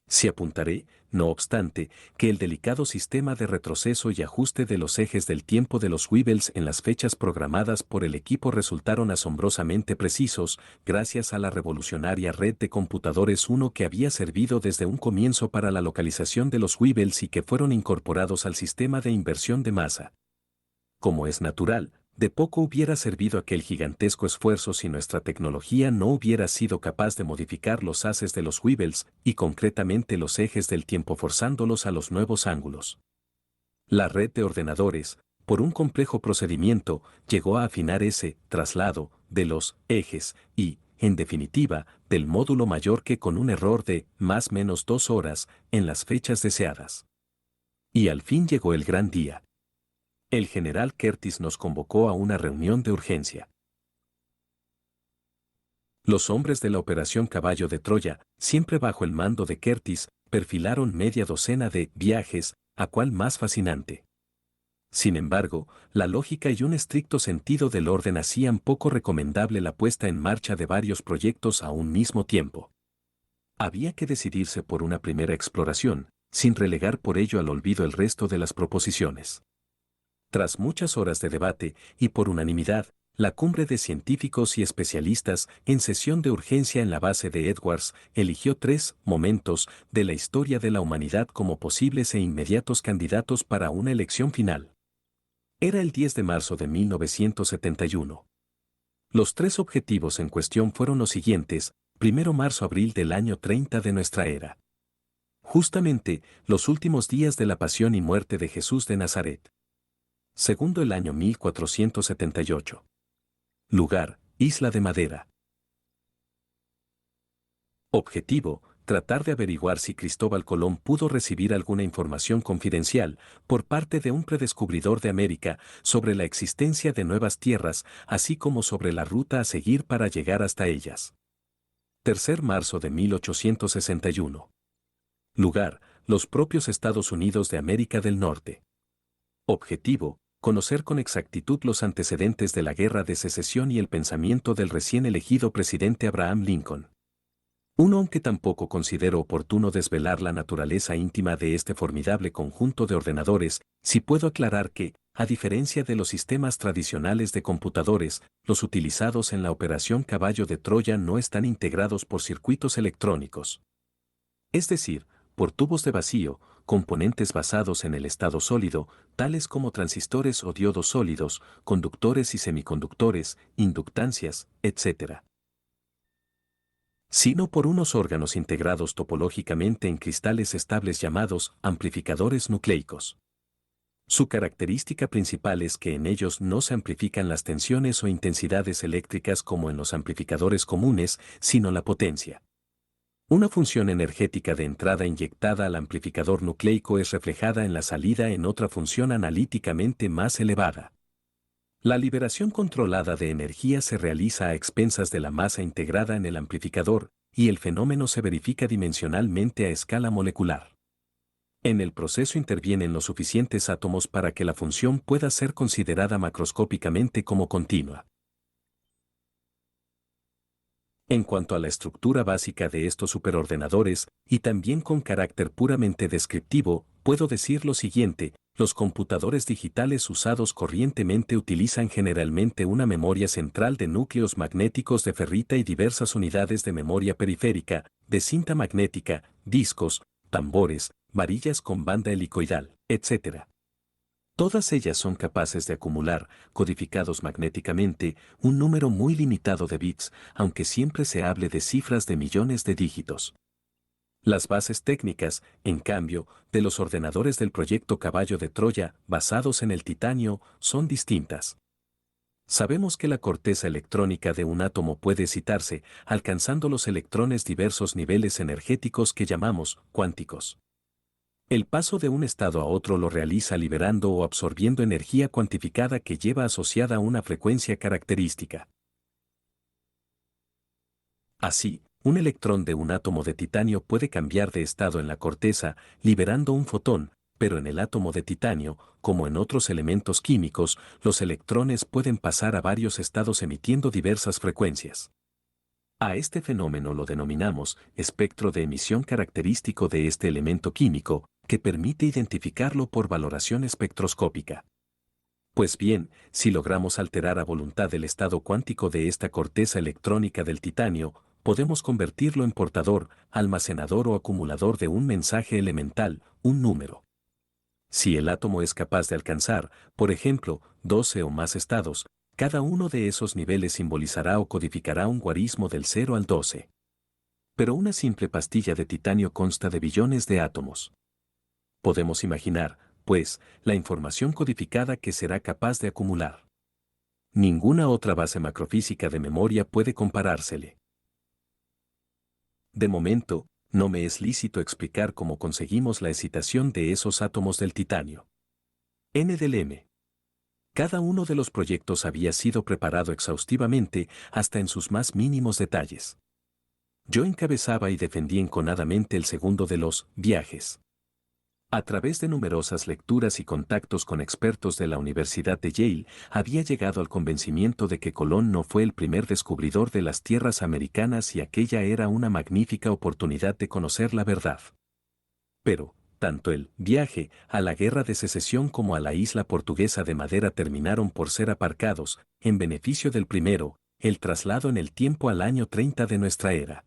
Si apuntaré, no obstante, que el delicado sistema de retroceso y ajuste de los ejes del tiempo de los Weevils en las fechas programadas por el equipo resultaron asombrosamente precisos, gracias a la revolucionaria red de computadores 1 que había servido desde un comienzo para la localización de los Weevils y que fueron incorporados al sistema de inversión de masa. Como es natural, de poco hubiera servido aquel gigantesco esfuerzo si nuestra tecnología no hubiera sido capaz de modificar los haces de los Weevils y concretamente los ejes del tiempo forzándolos a los nuevos ángulos. La red de ordenadores, por un complejo procedimiento, llegó a afinar ese traslado de los ejes y, en definitiva, del módulo mayor que con un error de más o menos 2 horas en las fechas deseadas. Y al fin llegó el gran día. El general Curtis nos convocó a una reunión de urgencia. Los hombres de la Operación Caballo de Troya, siempre bajo el mando de Curtis, perfilaron media docena de viajes, a cual más fascinante. Sin embargo, la lógica y un estricto sentido del orden hacían poco recomendable la puesta en marcha de varios proyectos a un mismo tiempo. Había que decidirse por una primera exploración, sin relegar por ello al olvido el resto de las proposiciones. Tras muchas horas de debate, y por unanimidad, la cumbre de científicos y especialistas, en sesión de urgencia en la base de Edwards, eligió 3 momentos de la historia de la humanidad como posibles e inmediatos candidatos para una elección final. Era el 10 de marzo de 1971. Los 3 objetivos en cuestión fueron los siguientes: 1 marzo-abril del año 30 de nuestra era. Justamente, los últimos días de la pasión y muerte de Jesús de Nazaret. Segundo, el año 1478. Lugar, Isla de Madera. Objetivo, tratar de averiguar si Cristóbal Colón pudo recibir alguna información confidencial por parte de un predescubridor de América sobre la existencia de nuevas tierras, así como sobre la ruta a seguir para llegar hasta ellas. 3 marzo de 1861. Lugar, los propios Estados Unidos de América del Norte. Objetivo, conocer con exactitud los antecedentes de la Guerra de Secesión y el pensamiento del recién elegido presidente Abraham Lincoln. Aunque tampoco considero oportuno desvelar la naturaleza íntima de este formidable conjunto de ordenadores, sí puedo aclarar que, a diferencia de los sistemas tradicionales de computadores, los utilizados en la Operación Caballo de Troya no están integrados por circuitos electrónicos. Es decir, por tubos de vacío, componentes basados en el estado sólido, tales como transistores o diodos sólidos, conductores y semiconductores, inductancias, etc. Sino por unos órganos integrados topológicamente en cristales estables llamados amplificadores nucleicos. Su característica principal es que en ellos no se amplifican las tensiones o intensidades eléctricas como en los amplificadores comunes, sino la potencia. Una función energética de entrada inyectada al amplificador nucleico es reflejada en la salida en otra función analíticamente más elevada. La liberación controlada de energía se realiza a expensas de la masa integrada en el amplificador, y el fenómeno se verifica dimensionalmente a escala molecular. En el proceso intervienen los suficientes átomos para que la función pueda ser considerada macroscópicamente como continua. En cuanto a la estructura básica de estos superordenadores, y también con carácter puramente descriptivo, puedo decir lo siguiente: los computadores digitales usados corrientemente utilizan generalmente una memoria central de núcleos magnéticos de ferrita y diversas unidades de memoria periférica, de cinta magnética, discos, tambores, varillas con banda helicoidal, etc. Todas ellas son capaces de acumular, codificados magnéticamente, un número muy limitado de bits, aunque siempre se hable de cifras de millones de dígitos. Las bases técnicas, en cambio, de los ordenadores del proyecto Caballo de Troya, basados en el titanio, son distintas. Sabemos que la corteza electrónica de un átomo puede excitarse, alcanzando los electrones diversos niveles energéticos que llamamos cuánticos. El paso de un estado a otro lo realiza liberando o absorbiendo energía cuantificada que lleva asociada una frecuencia característica. Así, un electrón de un átomo de titanio puede cambiar de estado en la corteza, liberando un fotón, pero en el átomo de titanio, como en otros elementos químicos, los electrones pueden pasar a varios estados emitiendo diversas frecuencias. A este fenómeno lo denominamos espectro de emisión característico de este elemento químico, que permite identificarlo por valoración espectroscópica. Pues bien, si logramos alterar a voluntad el estado cuántico de esta corteza electrónica del titanio, podemos convertirlo en portador, almacenador o acumulador de un mensaje elemental, un número. Si el átomo es capaz de alcanzar, por ejemplo, 12 o más estados, cada uno de esos niveles simbolizará o codificará un guarismo del 0 al 12. Pero una simple pastilla de titanio consta de billones de átomos. Podemos imaginar, pues, la información codificada que será capaz de acumular. Ninguna otra base macrofísica de memoria puede comparársele. De momento, no me es lícito explicar cómo conseguimos la excitación de esos átomos del titanio. N del M. Cada uno de los proyectos había sido preparado exhaustivamente hasta en sus más mínimos detalles. Yo encabezaba y defendí enconadamente el segundo de los viajes. A través de numerosas lecturas y contactos con expertos de la Universidad de Yale, había llegado al convencimiento de que Colón no fue el primer descubridor de las tierras americanas y aquella era una magnífica oportunidad de conocer la verdad. Pero, tanto el viaje a la Guerra de Secesión como a la isla portuguesa de Madera terminaron por ser aparcados, en beneficio del primero, el traslado en el tiempo al año 30 de nuestra era.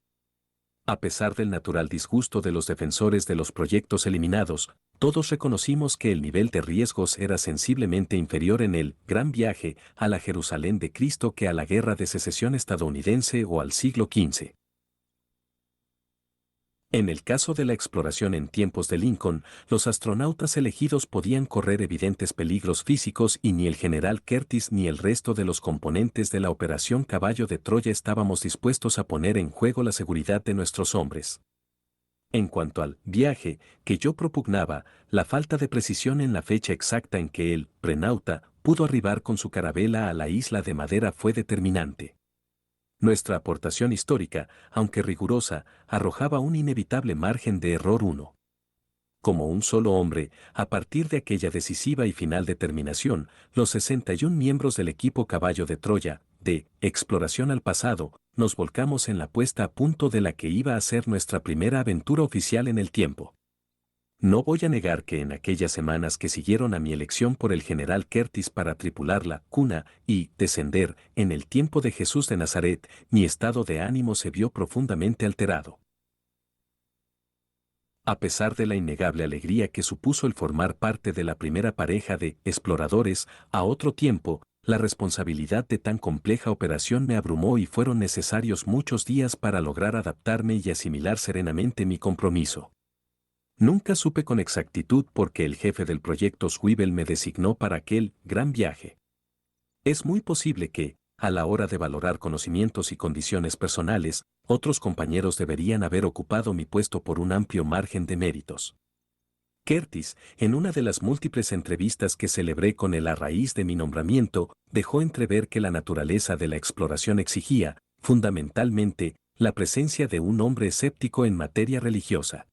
A pesar del natural disgusto de los defensores de los proyectos eliminados, todos reconocimos que el nivel de riesgos era sensiblemente inferior en el Gran Viaje a la Jerusalén de Cristo que a la Guerra de Secesión estadounidense o al siglo XV. En el caso de la exploración en tiempos de Lincoln, los astronautas elegidos podían correr evidentes peligros físicos y ni el general Curtis ni el resto de los componentes de la Operación Caballo de Troya estábamos dispuestos a poner en juego la seguridad de nuestros hombres. En cuanto al viaje que yo propugnaba, la falta de precisión en la fecha exacta en que el prenauta pudo arribar con su carabela a la isla de Madera fue determinante. Nuestra aportación histórica, aunque rigurosa, arrojaba un inevitable margen de error 1. Como un solo hombre, a partir de aquella decisiva y final determinación, los 61 miembros del equipo Caballo de Troya, de exploración al pasado, nos volcamos en la puesta a punto de la que iba a ser nuestra primera aventura oficial en el tiempo. No voy a negar que en aquellas semanas que siguieron a mi elección por el general Curtis para tripular la cuna y descender en el tiempo de Jesús de Nazaret, mi estado de ánimo se vio profundamente alterado. A pesar de la innegable alegría que supuso el formar parte de la primera pareja de exploradores a otro tiempo, la responsabilidad de tan compleja operación me abrumó y fueron necesarios muchos días para lograr adaptarme y asimilar serenamente mi compromiso. Nunca supe con exactitud por qué el jefe del proyecto Swivel me designó para aquel gran viaje. Es muy posible que, a la hora de valorar conocimientos y condiciones personales, otros compañeros deberían haber ocupado mi puesto por un amplio margen de méritos. Curtis, en una de las múltiples entrevistas que celebré con él a raíz de mi nombramiento, dejó entrever que la naturaleza de la exploración exigía, fundamentalmente, la presencia de un hombre escéptico en materia religiosa.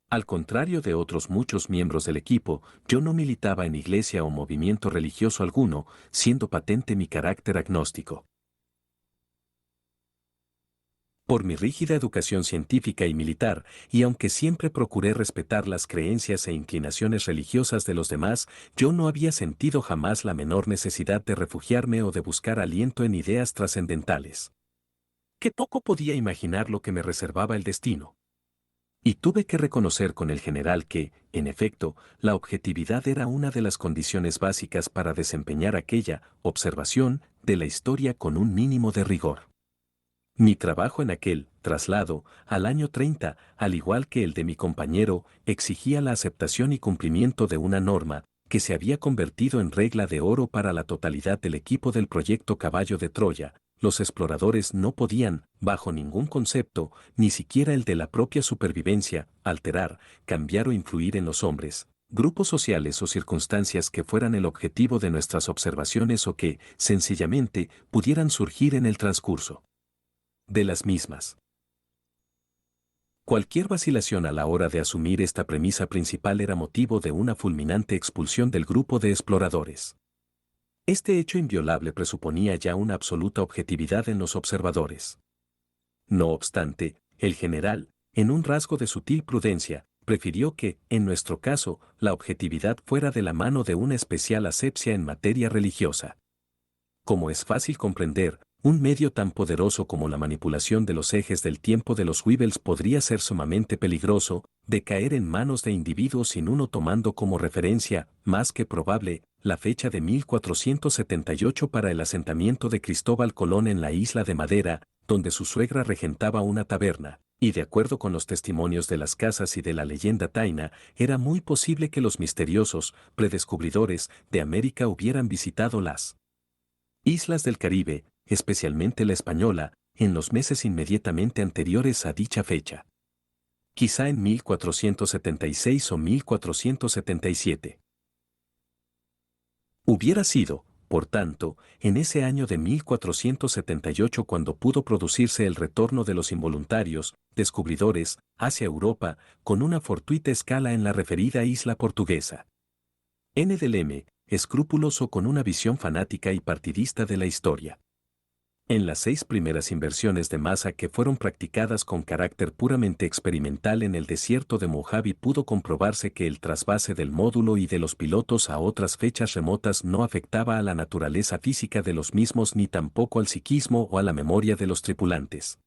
Al contrario de otros muchos miembros del equipo, yo no militaba en iglesia o movimiento religioso alguno, siendo patente mi carácter agnóstico. Por mi rígida educación científica y militar, y aunque siempre procuré respetar las creencias e inclinaciones religiosas de los demás, yo no había sentido jamás la menor necesidad de refugiarme o de buscar aliento en ideas trascendentales. Que poco podía imaginar lo que me reservaba el destino. Y tuve que reconocer con el general que, en efecto, la objetividad era una de las condiciones básicas para desempeñar aquella observación de la historia con un mínimo de rigor. Mi trabajo en aquel traslado al año 30, al igual que el de mi compañero, exigía la aceptación y cumplimiento de una norma que se había convertido en regla de oro para la totalidad del equipo del proyecto Caballo de Troya. Los exploradores no podían, bajo ningún concepto, ni siquiera el de la propia supervivencia, alterar, cambiar o influir en los hombres, grupos sociales o circunstancias que fueran el objetivo de nuestras observaciones o que, sencillamente, pudieran surgir en el transcurso de las mismas. Cualquier vacilación a la hora de asumir esta premisa principal era motivo de una fulminante expulsión del grupo de exploradores. Este hecho inviolable presuponía ya una absoluta objetividad en los observadores. No obstante, el general, en un rasgo de sutil prudencia, prefirió que, en nuestro caso, la objetividad fuera de la mano de una especial asepsia en materia religiosa. Como es fácil comprender, un medio tan poderoso como la manipulación de los ejes del tiempo de los Weevils podría ser sumamente peligroso, de caer en manos de individuos sin uno tomando como referencia, más que probable, la fecha de 1478 para el asentamiento de Cristóbal Colón en la isla de Madera, donde su suegra regentaba una taberna, y de acuerdo con los testimonios de las casas y de la leyenda taína, era muy posible que los misteriosos predescubridores de América hubieran visitado las islas del Caribe, especialmente la Española, en los meses inmediatamente anteriores a dicha fecha. Quizá en 1476 o 1477. Hubiera sido, por tanto, en ese año de 1478 cuando pudo producirse el retorno de los involuntarios descubridores hacia Europa con una fortuita escala en la referida isla portuguesa. N. del M., escrupuloso con una visión fanática y partidista de la historia. En las 6 primeras inversiones de masa que fueron practicadas con carácter puramente experimental en el desierto de Mojave pudo comprobarse que el trasvase del módulo y de los pilotos a otras fechas remotas no afectaba a la naturaleza física de los mismos ni tampoco al psiquismo o a la memoria de los tripulantes.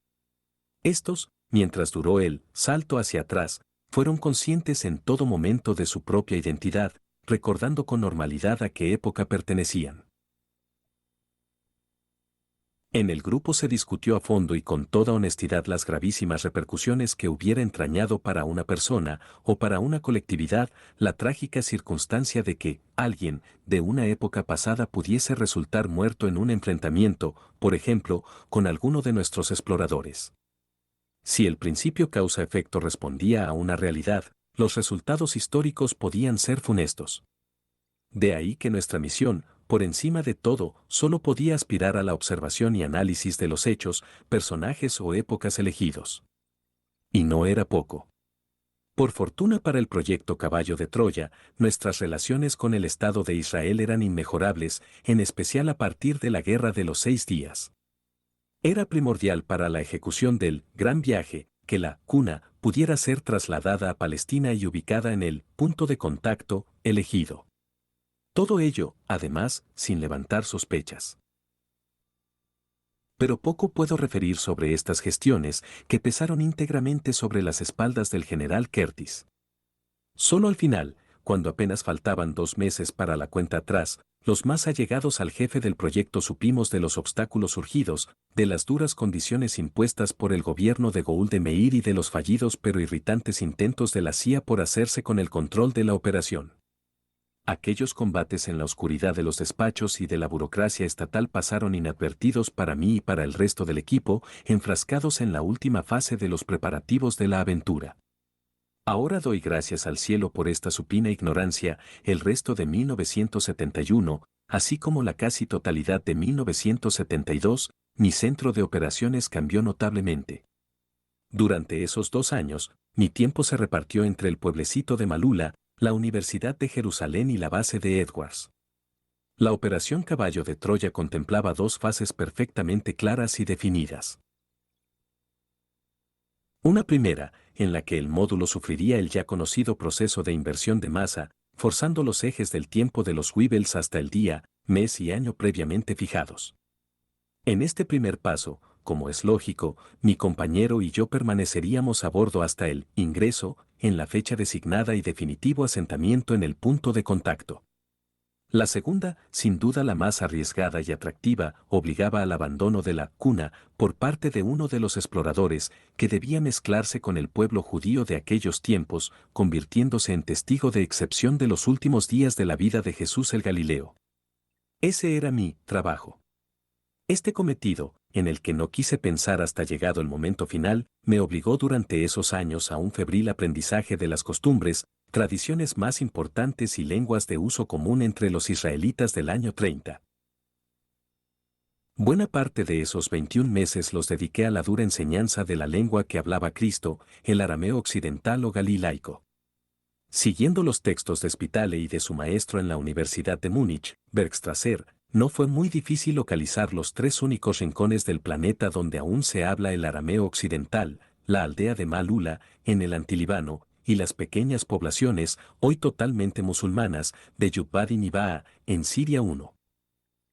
Estos, mientras duró el salto hacia atrás, fueron conscientes en todo momento de su propia identidad, recordando con normalidad a qué época pertenecían. En el grupo se discutió a fondo y con toda honestidad las gravísimas repercusiones que hubiera entrañado para una persona o para una colectividad la trágica circunstancia de que alguien de una época pasada pudiese resultar muerto en un enfrentamiento, por ejemplo, con alguno de nuestros exploradores. Si el principio causa-efecto respondía a una realidad, los resultados históricos podían ser funestos. De ahí que nuestra misión, por encima de todo, solo podía aspirar a la observación y análisis de los hechos, personajes o épocas elegidos. Y no era poco. Por fortuna para el proyecto Caballo de Troya, nuestras relaciones con el Estado de Israel eran inmejorables, en especial a partir de la Guerra de los 6 días. Era primordial para la ejecución del gran viaje que la cuna pudiera ser trasladada a Palestina y ubicada en el punto de contacto elegido. Todo ello, además, sin levantar sospechas. pero poco puedo referir sobre estas gestiones que pesaron íntegramente sobre las espaldas del general Curtis. Solo al final, cuando apenas faltaban 2 meses para la cuenta atrás, los más allegados al jefe del proyecto supimos de los obstáculos surgidos, de las duras condiciones impuestas por el gobierno de Golda Meir y de los fallidos pero irritantes intentos de la CIA por hacerse con el control de la operación. Aquellos combates en la oscuridad de los despachos y de la burocracia estatal pasaron inadvertidos para mí y para el resto del equipo, enfrascados en la última fase de los preparativos de la aventura. Ahora doy gracias al cielo por esta supina ignorancia. El resto de 1971, así como la casi totalidad de 1972, mi centro de operaciones cambió notablemente. Durante esos 2 años, mi tiempo se repartió entre el pueblecito de Malula, la Universidad de Jerusalén y la base de Edwards. La operación Caballo de Troya contemplaba 2 fases perfectamente claras y definidas. Una primera, en la que el módulo sufriría el ya conocido proceso de inversión de masa, forzando los ejes del tiempo de los Weevils hasta el día, mes y año previamente fijados. En este primer paso, como es lógico, mi compañero y yo permaneceríamos a bordo hasta el ingreso, en la fecha designada y definitivo asentamiento en el punto de contacto. La segunda, sin duda la más arriesgada y atractiva, obligaba al abandono de la cuna por parte de uno de los exploradores que debía mezclarse con el pueblo judío de aquellos tiempos, convirtiéndose en testigo de excepción de los últimos días de la vida de Jesús el Galileo. Ese era mi trabajo. Este cometido, en el que no quise pensar hasta llegado el momento final, me obligó durante esos años a un febril aprendizaje de las costumbres, tradiciones más importantes y lenguas de uso común entre los israelitas del año 30. Buena parte de esos 21 meses los dediqué a la dura enseñanza de la lengua que hablaba Cristo, el arameo occidental o galilaico. Siguiendo los textos de Spitale y de su maestro en la Universidad de Múnich, Bergstrasser, no fue muy difícil localizar los 3 únicos rincones del planeta donde aún se habla el arameo occidental, la aldea de Malula, en el Antilíbano, y las pequeñas poblaciones, hoy totalmente musulmanas, de Yubad y Nibaa, en Siria 1.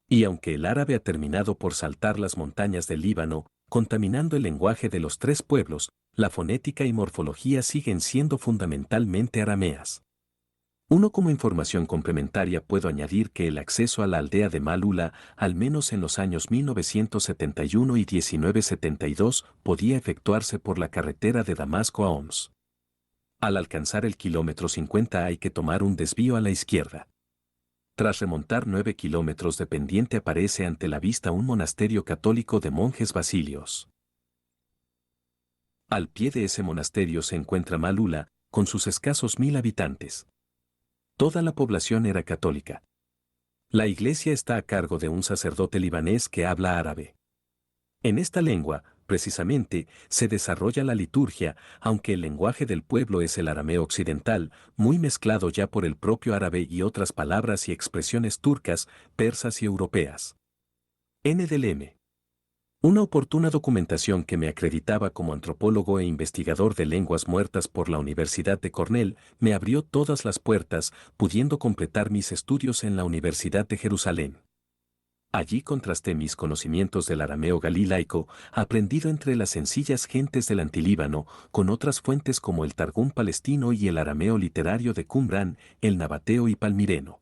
Y aunque el árabe ha terminado por saltar las montañas del Líbano, contaminando el lenguaje de los 3 pueblos, la fonética y morfología siguen siendo fundamentalmente arameas. Como información complementaria puedo añadir que el acceso a la aldea de Malula, al menos en los años 1971 y 1972, podía efectuarse por la carretera de Damasco a Homs. Al alcanzar el kilómetro 50 hay que tomar un desvío a la izquierda. Tras remontar 9 kilómetros de pendiente aparece ante la vista un monasterio católico de monjes basilios. Al pie de ese monasterio se encuentra Malula, con sus escasos 1000 habitantes. Toda la población era católica. La iglesia está a cargo de un sacerdote libanés que habla árabe. En esta lengua, precisamente, se desarrolla la liturgia, aunque el lenguaje del pueblo es el arameo occidental, muy mezclado ya por el propio árabe y otras palabras y expresiones turcas, persas y europeas. NDLM. Una oportuna documentación que me acreditaba como antropólogo e investigador de lenguas muertas por la Universidad de Cornell me abrió todas las puertas, pudiendo completar mis estudios en la Universidad de Jerusalén. Allí contrasté mis conocimientos del arameo galilaico, aprendido entre las sencillas gentes del Antilíbano, con otras fuentes como el Targum palestino y el arameo literario de Qumrán, el nabateo y palmireno.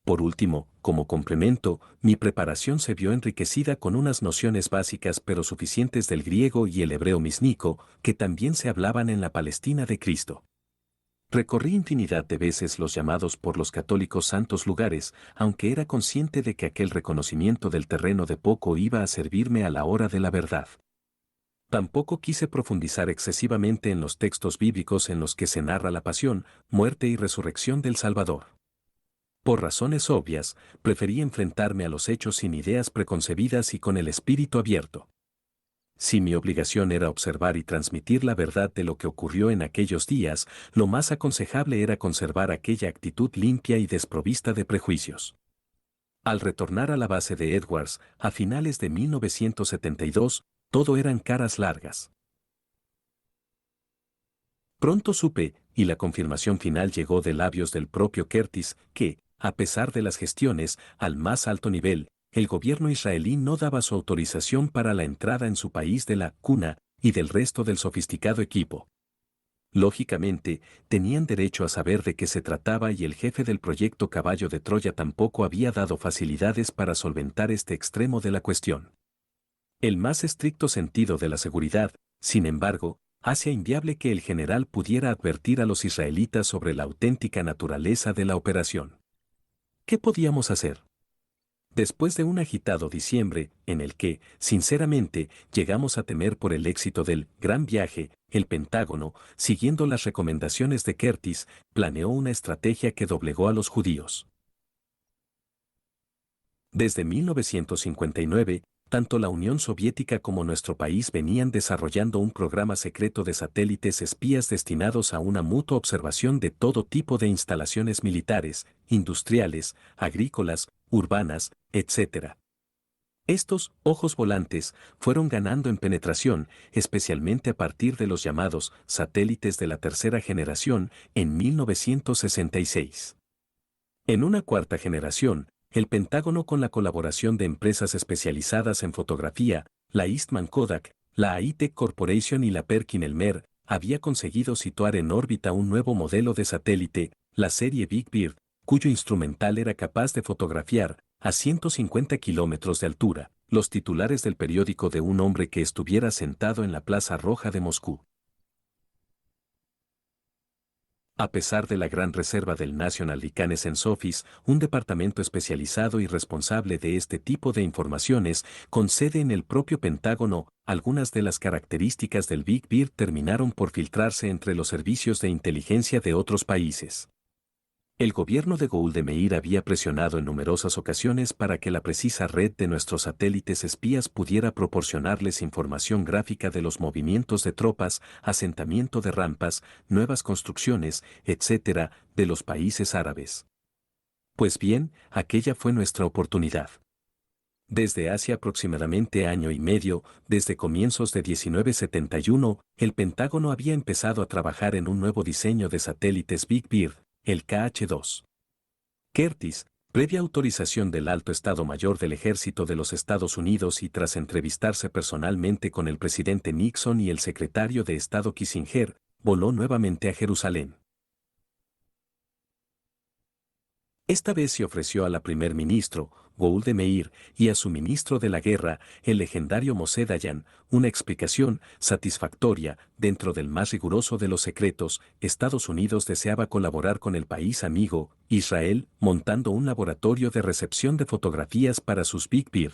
Por último, como complemento, mi preparación se vio enriquecida con unas nociones básicas pero suficientes del griego y el hebreo misnico, que también se hablaban en la Palestina de Cristo. Recorrí infinidad de veces los llamados por los católicos santos lugares, aunque era consciente de que aquel reconocimiento del terreno de poco iba a servirme a la hora de la verdad. Tampoco quise profundizar excesivamente en los textos bíblicos en los que se narra la pasión, muerte y resurrección del Salvador. Por razones obvias, preferí enfrentarme a los hechos sin ideas preconcebidas y con el espíritu abierto. Si mi obligación era observar y transmitir la verdad de lo que ocurrió en aquellos días, lo más aconsejable era conservar aquella actitud limpia y desprovista de prejuicios. Al retornar a la base de Edwards, a finales de 1972, todo eran caras largas. Pronto supe, y la confirmación final llegó de labios del propio Curtis, que, a pesar de las gestiones, al más alto nivel, el gobierno israelí no daba su autorización para la entrada en su país de la cuna y del resto del sofisticado equipo. Lógicamente, tenían derecho a saber de qué se trataba y el jefe del proyecto Caballo de Troya tampoco había dado facilidades para solventar este extremo de la cuestión. El más estricto sentido de la seguridad, sin embargo, hacía inviable que el general pudiera advertir a los israelitas sobre la auténtica naturaleza de la operación. ¿Qué podíamos hacer? Después de un agitado diciembre, en el que, sinceramente, llegamos a temer por el éxito del gran viaje, el Pentágono, siguiendo las recomendaciones de Curtis, planeó una estrategia que doblegó a los judíos. Desde 1959, tanto la Unión Soviética como nuestro país venían desarrollando un programa secreto de satélites espías destinados a una mutua observación de todo tipo de instalaciones militares, industriales, agrícolas, urbanas, etc. Estos ojos volantes fueron ganando en penetración, especialmente a partir de los llamados satélites de la tercera generación en 1966. En una cuarta generación, el Pentágono, con la colaboración de empresas especializadas en fotografía, la Eastman Kodak, la AITEC Corporation y la Perkin-Elmer, había conseguido situar en órbita un nuevo modelo de satélite, la serie Big Bird, cuyo instrumental era capaz de fotografiar, a 150 kilómetros de altura, los titulares del periódico de un hombre que estuviera sentado en la Plaza Roja de Moscú. A pesar de la gran reserva del National Reconnaissance Office, un departamento especializado y responsable de este tipo de informaciones, con sede en el propio Pentágono, algunas de las características del Big Bird terminaron por filtrarse entre los servicios de inteligencia de otros países. El gobierno de Golda Meir había presionado en numerosas ocasiones para que la precisa red de nuestros satélites espías pudiera proporcionarles información gráfica de los movimientos de tropas, asentamiento de rampas, nuevas construcciones, etc., de los países árabes. Pues bien, aquella fue nuestra oportunidad. Desde hace aproximadamente año y medio, desde comienzos de 1971, el Pentágono había empezado a trabajar en un nuevo diseño de satélites Big Bird, el KH-2. Curtis, previa autorización del Alto Estado Mayor del Ejército de los Estados Unidos y tras entrevistarse personalmente con el presidente Nixon y el secretario de Estado Kissinger, voló nuevamente a Jerusalén. Esta vez se ofreció a la primer ministro, Golda Meir, y a su ministro de la Guerra, el legendario Moshe Dayan, una explicación satisfactoria. Dentro del más riguroso de los secretos, Estados Unidos deseaba colaborar con el país amigo, Israel, montando un laboratorio de recepción de fotografías para sus Big Bird.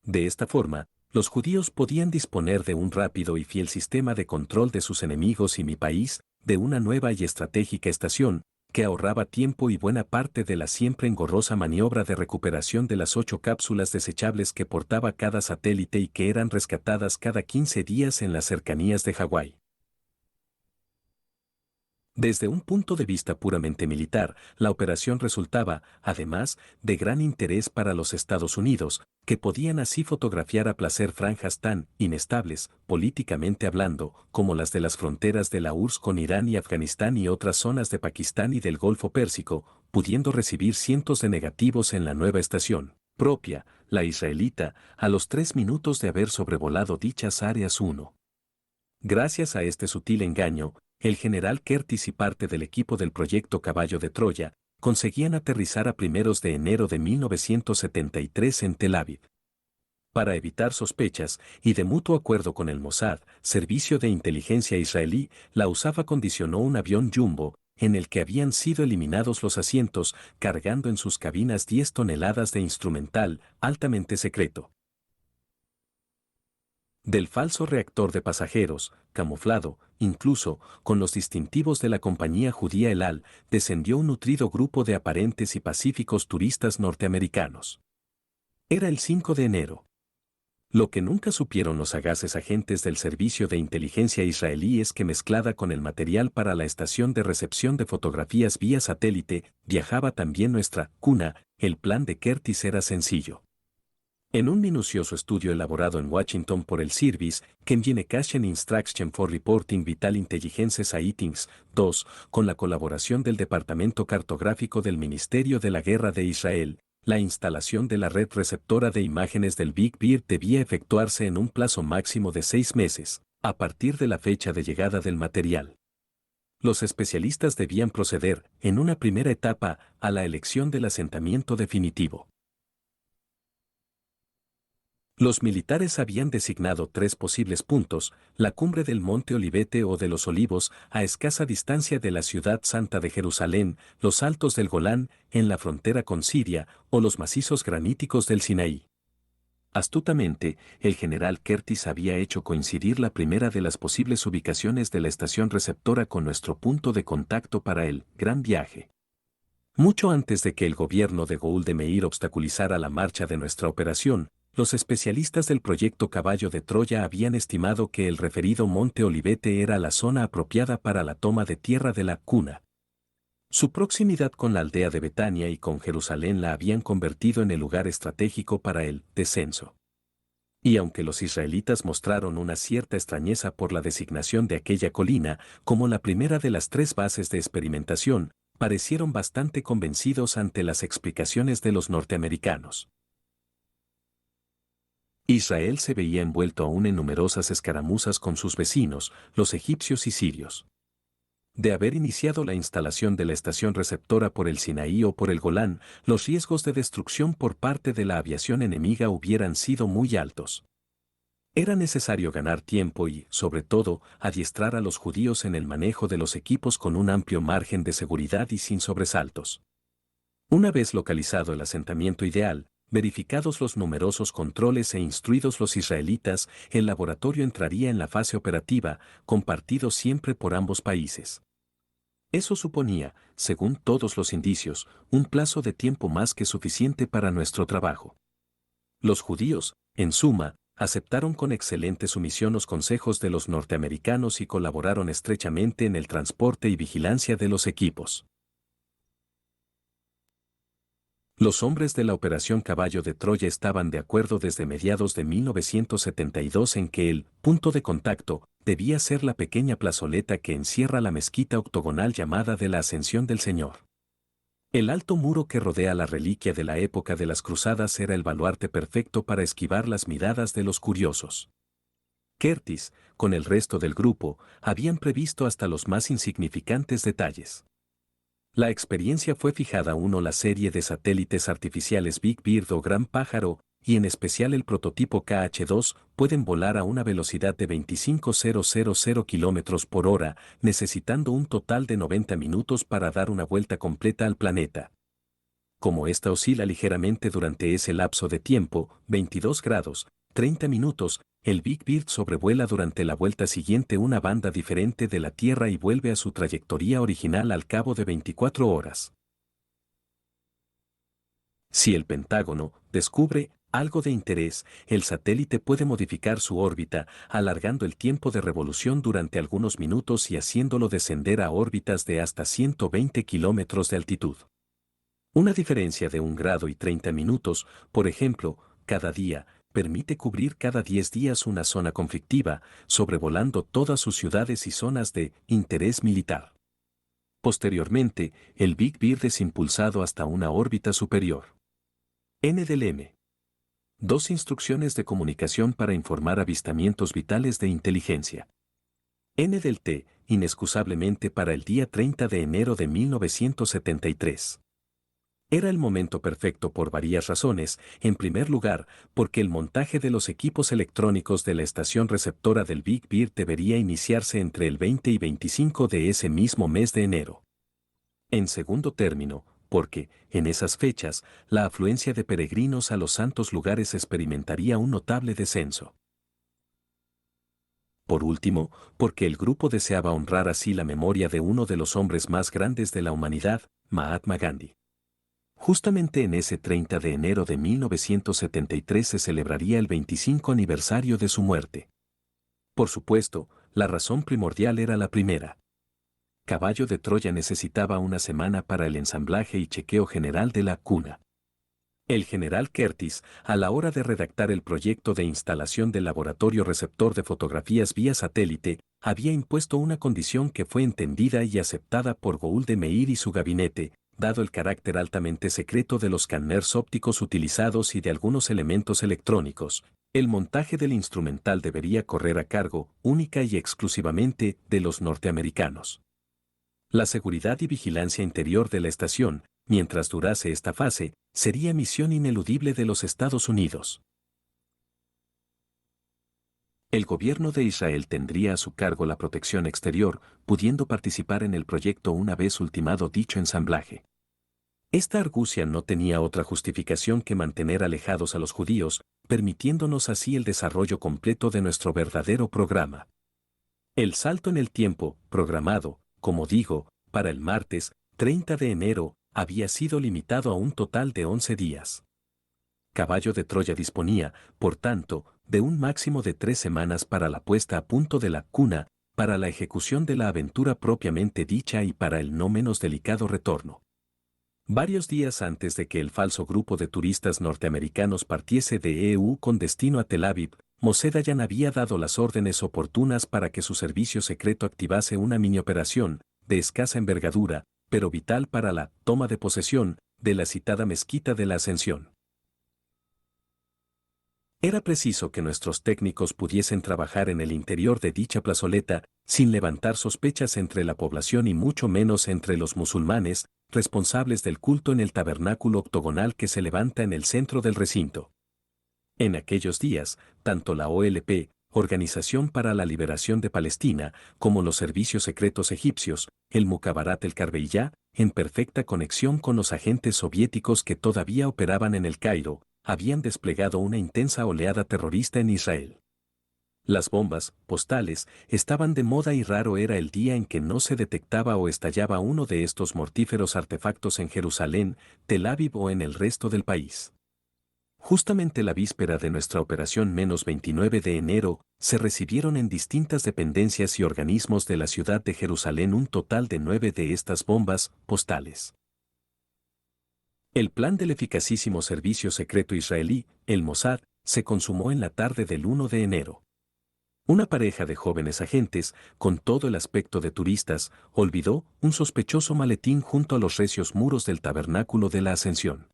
De esta forma, los judíos podían disponer de un rápido y fiel sistema de control de sus enemigos y mi país, de una nueva y estratégica estación, que ahorraba tiempo y buena parte de la siempre engorrosa maniobra de recuperación de las 8 cápsulas desechables que portaba cada satélite y que eran rescatadas cada 15 días en las cercanías de Hawái. Desde un punto de vista puramente militar, la operación resultaba, además, de gran interés para los Estados Unidos, que podían así fotografiar a placer franjas tan inestables, políticamente hablando, como las de las fronteras de la URSS con Irán y Afganistán y otras zonas de Pakistán y del Golfo Pérsico, pudiendo recibir cientos de negativos en la nueva estación propia, la israelita, a los 3 minutos de haber sobrevolado dichas áreas 1. Gracias a este sutil engaño, el general Curtis y parte del equipo del proyecto Caballo de Troya conseguían aterrizar a primeros de enero de 1973 en Tel Aviv. Para evitar sospechas, y de mutuo acuerdo con el Mossad, servicio de inteligencia israelí, la USAF acondicionó un avión jumbo, en el que habían sido eliminados los asientos, cargando en sus cabinas 10 toneladas de instrumental altamente secreto. Del falso reactor de pasajeros, camuflado, incluso, con los distintivos de la compañía judía El Al, descendió un nutrido grupo de aparentes y pacíficos turistas norteamericanos. Era el 5 de enero. Lo que nunca supieron los sagaces agentes del servicio de inteligencia israelí es que mezclada con el material para la estación de recepción de fotografías vía satélite, viajaba también nuestra cuna. El plan de Curtis era sencillo. En un minucioso estudio elaborado en Washington por el Service Communication Instruction for Reporting Vital Intelligence Sightings, 2, con la colaboración del Departamento Cartográfico del Ministerio de la Guerra de Israel, La instalación de la red receptora de imágenes del Big Bear debía efectuarse en un plazo máximo de 6 meses, a partir de la fecha de llegada del material. Los especialistas debían proceder, en una primera etapa, a la elección del asentamiento definitivo. Los militares habían designado 3 posibles puntos: la cumbre del Monte Olivete o de los Olivos, a escasa distancia de la ciudad santa de Jerusalén, los altos del Golán, en la frontera con Siria, o los macizos graníticos del Sinaí. Astutamente, el general Curtis había hecho coincidir la primera de las posibles ubicaciones de la estación receptora con nuestro punto de contacto para el gran viaje. Mucho antes de que el gobierno de Gould Meir obstaculizara la marcha de nuestra operación, los especialistas del proyecto Caballo de Troya habían estimado que el referido Monte Olivete era la zona apropiada para la toma de tierra de la Cuna. Su proximidad con la aldea de Betania y con Jerusalén la habían convertido en el lugar estratégico para el descenso. Y aunque los israelitas mostraron una cierta extrañeza por la designación de aquella colina como la primera de las 3 bases de experimentación, parecieron bastante convencidos ante las explicaciones de los norteamericanos. Israel se veía envuelto aún en numerosas escaramuzas con sus vecinos, los egipcios y sirios. De haber iniciado la instalación de la estación receptora por el Sinaí o por el Golán, los riesgos de destrucción por parte de la aviación enemiga hubieran sido muy altos. Era necesario ganar tiempo y, sobre todo, adiestrar a los judíos en el manejo de los equipos con un amplio margen de seguridad y sin sobresaltos. Una vez localizado el asentamiento ideal, verificados los numerosos controles e instruidos los israelitas, el laboratorio entraría en la fase operativa, compartido siempre por ambos países. Eso suponía, según todos los indicios, un plazo de tiempo más que suficiente para nuestro trabajo. Los judíos, en suma, aceptaron con excelente sumisión los consejos de los norteamericanos y colaboraron estrechamente en el transporte y vigilancia de los equipos. Los hombres de la Operación Caballo de Troya estaban de acuerdo desde mediados de 1972 en que el punto de contacto debía ser la pequeña plazoleta que encierra la mezquita octogonal llamada de la Ascensión del Señor. El alto muro que rodea la reliquia de la época de las cruzadas era el baluarte perfecto para esquivar las miradas de los curiosos. Curtis, con el resto del grupo, habían previsto hasta los más insignificantes detalles. La experiencia fue fijada la serie de satélites artificiales Big Bird o Gran Pájaro, y en especial el prototipo KH-2, pueden volar a una velocidad de 25.000 km por hora, necesitando un total de 90 minutos para dar una vuelta completa al planeta. Como esta oscila ligeramente durante ese lapso de tiempo, 22 grados, 30 minutos, el Big Bird sobrevuela durante la vuelta siguiente una banda diferente de la Tierra y vuelve a su trayectoria original al cabo de 24 horas. Si el Pentágono descubre algo de interés, el satélite puede modificar su órbita, alargando el tiempo de revolución durante algunos minutos y haciéndolo descender a órbitas de hasta 120 kilómetros de altitud. Una diferencia de 1 grado y 30 minutos, por ejemplo, cada día, permite cubrir cada 10 días una zona conflictiva, sobrevolando todas sus ciudades y zonas de interés militar. Posteriormente, el Big Bird es impulsado hasta una órbita superior. N del M. 2 instrucciones de comunicación para informar avistamientos vitales de inteligencia. N del T, inexcusablemente para el día 30 de enero de 1973. Era el momento perfecto por varias razones. En primer lugar, porque el montaje de los equipos electrónicos de la estación receptora del Big Bird debería iniciarse entre el 20 y 25 de ese mismo mes de enero. En segundo término, porque, en esas fechas, la afluencia de peregrinos a los santos lugares experimentaría un notable descenso. Por último, porque el grupo deseaba honrar así la memoria de uno de los hombres más grandes de la humanidad, Mahatma Gandhi. Justamente en ese 30 de enero de 1973 se celebraría el 25 aniversario de su muerte. Por supuesto, la razón primordial era la primera. Caballo de Troya necesitaba una semana para el ensamblaje y chequeo general de la cuna. El general Curtis, a la hora de redactar el proyecto de instalación del laboratorio receptor de fotografías vía satélite, había impuesto una condición que fue entendida y aceptada por Gould Meir y su gabinete: dado el carácter altamente secreto de los escáneres ópticos utilizados y de algunos elementos electrónicos. El montaje del instrumental debería correr a cargo, única y exclusivamente, de los norteamericanos. La seguridad y vigilancia interior de la estación, mientras durase esta fase, sería misión ineludible de los Estados Unidos. El gobierno de Israel tendría a su cargo la protección exterior, pudiendo participar en el proyecto una vez ultimado dicho ensamblaje. Esta argucia no tenía otra justificación que mantener alejados a los judíos, permitiéndonos así el desarrollo completo de nuestro verdadero programa. El salto en el tiempo, programado, como digo, para el martes, 30 de enero, había sido limitado a un total de 11 días. Caballo de Troya disponía, por tanto, de un máximo de 3 semanas para la puesta a punto de la cuna, para la ejecución de la aventura propiamente dicha y para el no menos delicado retorno. Varios días antes de que el falso grupo de turistas norteamericanos partiese de EU con destino a Tel Aviv, Moshe Dayan había dado las órdenes oportunas para que su servicio secreto activase una mini operación, de escasa envergadura, pero vital para la toma de posesión de la citada mezquita de la Ascensión. Era preciso que nuestros técnicos pudiesen trabajar en el interior de dicha plazoleta, sin levantar sospechas entre la población y mucho menos entre los musulmanes, responsables del culto en el tabernáculo octogonal que se levanta en el centro del recinto. En aquellos días, tanto la OLP, Organización para la Liberación de Palestina, como los servicios secretos egipcios, el Mukhabarat el-Karbeiyá, en perfecta conexión con los agentes soviéticos que todavía operaban en el Cairo, habían desplegado una intensa oleada terrorista en Israel. Las bombas, postales, estaban de moda y raro era el día en que no se detectaba o estallaba uno de estos mortíferos artefactos en Jerusalén, Tel Aviv o en el resto del país. Justamente la víspera de nuestra operación -29 de enero, se recibieron en distintas dependencias y organismos de la ciudad de Jerusalén un total de 9 de estas bombas, postales. El plan del eficacísimo servicio secreto israelí, el Mossad, se consumó en la tarde del 1 de enero. Una pareja de jóvenes agentes, con todo el aspecto de turistas, olvidó un sospechoso maletín junto a los recios muros del tabernáculo de la Ascensión.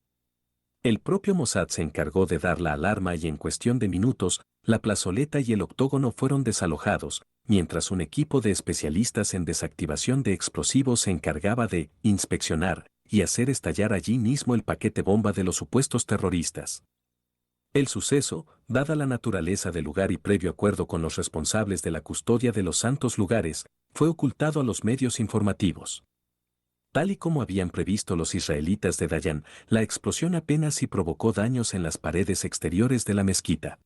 El propio Mossad se encargó de dar la alarma y en cuestión de minutos, la plazoleta y el octógono fueron desalojados, mientras un equipo de especialistas en desactivación de explosivos se encargaba de inspeccionar y hacer estallar allí mismo el paquete bomba de los supuestos terroristas. El suceso, dada la naturaleza del lugar y previo acuerdo con los responsables de la custodia de los santos lugares, fue ocultado a los medios informativos. Tal y como habían previsto los israelitas de Dayan, la explosión apenas si provocó daños en las paredes exteriores de la mezquita.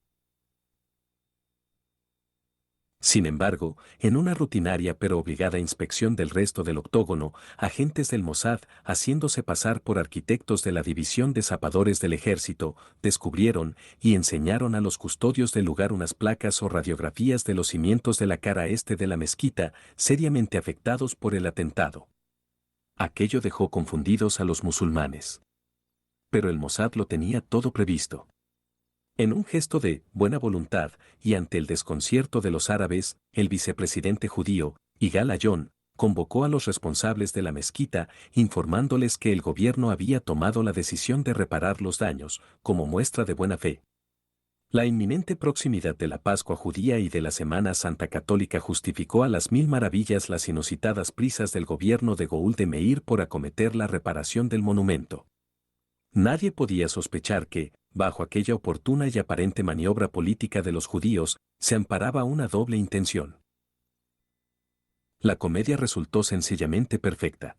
Sin embargo, en una rutinaria pero obligada inspección del resto del octógono, agentes del Mossad, haciéndose pasar por arquitectos de la División de Zapadores del Ejército, descubrieron y enseñaron a los custodios del lugar unas placas o radiografías de los cimientos de la cara este de la mezquita, seriamente afectados por el atentado. Aquello dejó confundidos a los musulmanes. Pero el Mossad lo tenía todo previsto. En un gesto de buena voluntad y ante el desconcierto de los árabes, el vicepresidente judío, Yigal Allon, convocó a los responsables de la mezquita, informándoles que el gobierno había tomado la decisión de reparar los daños, como muestra de buena fe. La inminente proximidad de la Pascua judía y de la Semana Santa Católica justificó a las mil maravillas las inusitadas prisas del gobierno de Gould Meir por acometer la reparación del monumento. Nadie podía sospechar que, bajo aquella oportuna y aparente maniobra política de los judíos, se amparaba una doble intención. La comedia resultó sencillamente perfecta.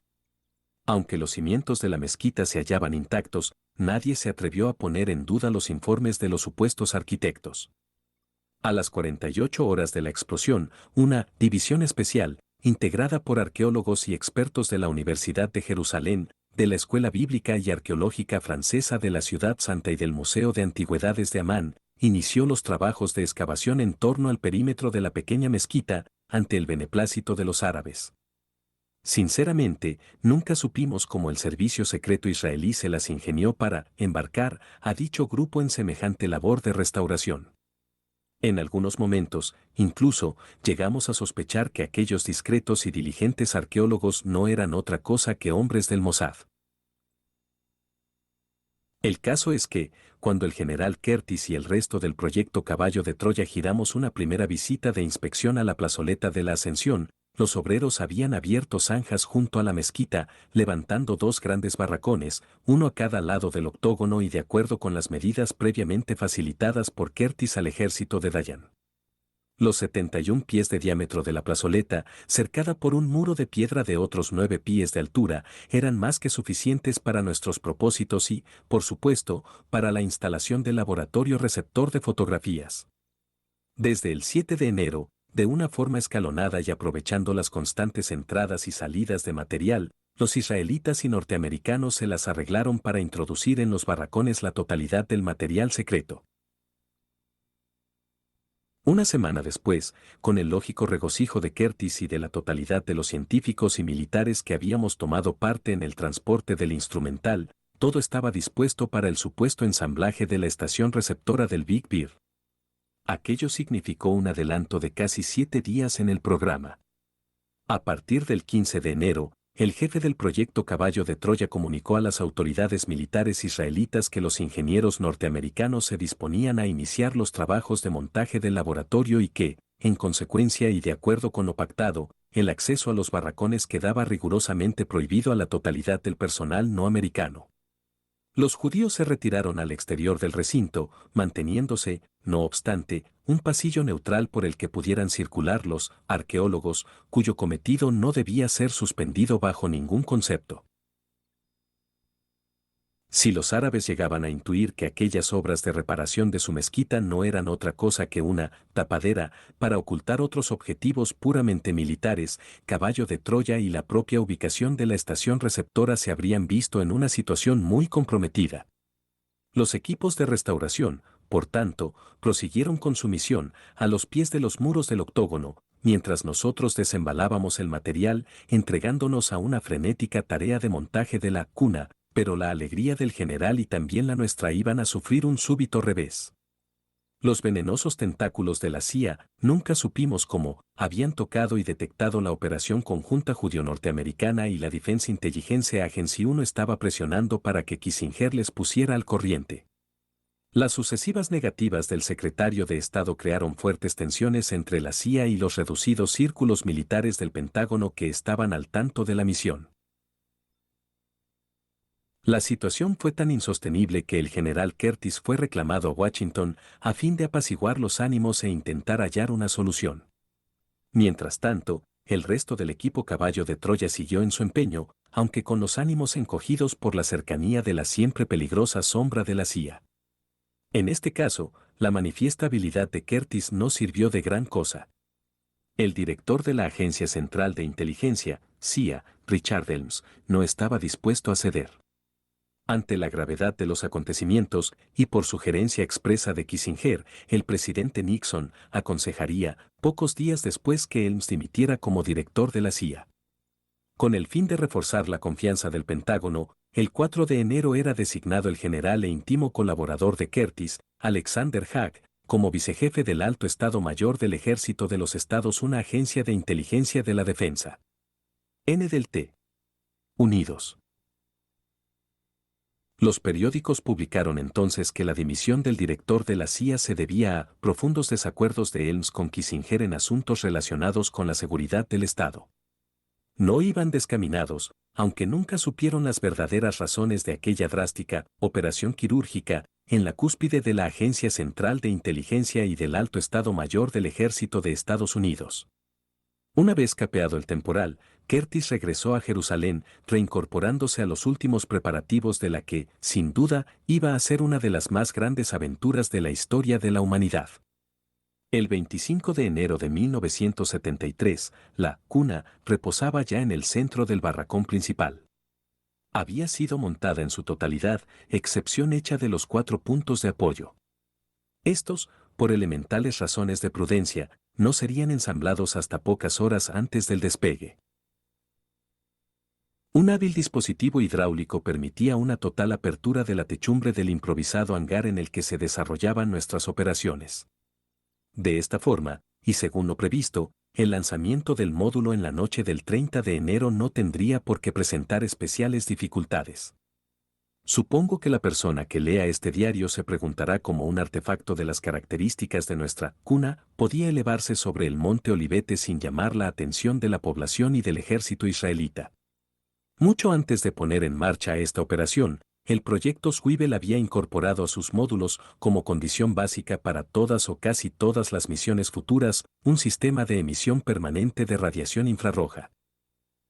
Aunque los cimientos de la mezquita se hallaban intactos, nadie se atrevió a poner en duda los informes de los supuestos arquitectos. A las 48 horas de la explosión, una división especial, integrada por arqueólogos y expertos de la Universidad de Jerusalén, de la Escuela Bíblica y Arqueológica Francesa de la Ciudad Santa y del Museo de Antigüedades de Amán, inició los trabajos de excavación en torno al perímetro de la pequeña mezquita, ante el beneplácito de los árabes. Sinceramente, nunca supimos cómo el servicio secreto israelí se las ingenió para embarcar a dicho grupo en semejante labor de restauración. En algunos momentos, incluso, llegamos a sospechar que aquellos discretos y diligentes arqueólogos no eran otra cosa que hombres del Mossad. El caso es que, cuando el general Curtis y el resto del proyecto Caballo de Troya giramos una primera visita de inspección a la plazoleta de la Ascensión, los obreros habían abierto zanjas junto a la mezquita, levantando dos grandes barracones, uno a cada lado del octógono y de acuerdo con las medidas previamente facilitadas por Curtis al ejército de Dayan. Los 71 pies de diámetro de la plazoleta, cercada por un muro de piedra de otros 9 pies de altura, eran más que suficientes para nuestros propósitos y, por supuesto, para la instalación del laboratorio receptor de fotografías. Desde el 7 de enero, de una forma escalonada y aprovechando las constantes entradas y salidas de material, los israelitas y norteamericanos se las arreglaron para introducir en los barracones la totalidad del material secreto. Una semana después, con el lógico regocijo de Curtis y de la totalidad de los científicos y militares que habíamos tomado parte en el transporte del instrumental, todo estaba dispuesto para el supuesto ensamblaje de la estación receptora del Big Bear. Aquello significó un adelanto de casi 7 días en el programa. A partir del 15 de enero, el jefe del proyecto Caballo de Troya comunicó a las autoridades militares israelitas que los ingenieros norteamericanos se disponían a iniciar los trabajos de montaje del laboratorio y que, en consecuencia y de acuerdo con lo pactado, el acceso a los barracones quedaba rigurosamente prohibido a la totalidad del personal no americano. Los judíos se retiraron al exterior del recinto, manteniéndose, no obstante, un pasillo neutral por el que pudieran circular los arqueólogos, cuyo cometido no debía ser suspendido bajo ningún concepto. Si los árabes llegaban a intuir que aquellas obras de reparación de su mezquita no eran otra cosa que una tapadera para ocultar otros objetivos puramente militares, Caballo de Troya y la propia ubicación de la estación receptora se habrían visto en una situación muy comprometida. Los equipos de restauración, por tanto, prosiguieron con su misión a los pies de los muros del octógono, mientras nosotros desembalábamos el material, entregándonos a una frenética tarea de montaje de la cuna, pero la alegría del general y también la nuestra iban a sufrir un súbito revés. Los venenosos tentáculos de la CIA, nunca supimos cómo, habían tocado y detectado la operación conjunta judío-norteamericana y la Defense Intelligence Agency uno estaba presionando para que Kissinger les pusiera al corriente. Las sucesivas negativas del secretario de Estado crearon fuertes tensiones entre la CIA y los reducidos círculos militares del Pentágono que estaban al tanto de la misión. La situación fue tan insostenible que el general Curtis fue reclamado a Washington a fin de apaciguar los ánimos e intentar hallar una solución. Mientras tanto, el resto del equipo Caballo de Troya siguió en su empeño, aunque con los ánimos encogidos por la cercanía de la siempre peligrosa sombra de la CIA. En este caso, la manifiesta habilidad de Curtis no sirvió de gran cosa. El director de la Agencia Central de Inteligencia, CIA, Richard Helms, no estaba dispuesto a ceder. Ante la gravedad de los acontecimientos, y por sugerencia expresa de Kissinger, el presidente Nixon aconsejaría, pocos días después que Helms dimitiera como director de la CIA. Con el fin de reforzar la confianza del Pentágono, el 4 de enero era designado el general e íntimo colaborador de Curtis, Alexander Haig, como vicejefe del Alto Estado Mayor del Ejército de los Estados, una agencia de inteligencia de la defensa. N del T. Unidos. Los periódicos publicaron entonces que la dimisión del director de la CIA se debía a profundos desacuerdos de Helms con Kissinger en asuntos relacionados con la seguridad del Estado. No iban descaminados, aunque nunca supieron las verdaderas razones de aquella drástica operación quirúrgica en la cúspide de la Agencia Central de Inteligencia y del Alto Estado Mayor del Ejército de Estados Unidos. Una vez capeado el temporal, Curtis regresó a Jerusalén, reincorporándose a los últimos preparativos de la que, sin duda, iba a ser una de las más grandes aventuras de la historia de la humanidad. El 25 de enero de 1973, la cuna reposaba ya en el centro del barracón principal. Había sido montada en su totalidad, excepción hecha de los 4 puntos de apoyo. Estos, por elementales razones de prudencia, no serían ensamblados hasta pocas horas antes del despegue. Un hábil dispositivo hidráulico permitía una total apertura de la techumbre del improvisado hangar en el que se desarrollaban nuestras operaciones. De esta forma, y según lo previsto, el lanzamiento del módulo en la noche del 30 de enero no tendría por qué presentar especiales dificultades. Supongo que la persona que lea este diario se preguntará cómo un artefacto de las características de nuestra cuna podía elevarse sobre el monte Olivete sin llamar la atención de la población y del ejército israelita. Mucho antes de poner en marcha esta operación, el proyecto Swivel había incorporado a sus módulos, como condición básica para todas o casi todas las misiones futuras, un sistema de emisión permanente de radiación infrarroja.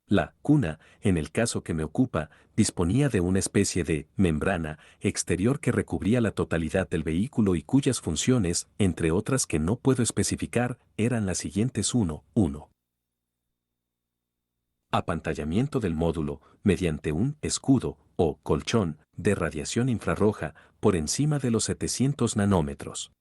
La cuna, en el caso que me ocupa, disponía de una especie de membrana exterior que recubría la totalidad del vehículo y cuyas funciones, entre otras que no puedo especificar, eran las siguientes: 1. Apantallamiento del módulo mediante un escudo o colchón de radiación infrarroja por encima de los 700 nanómetros.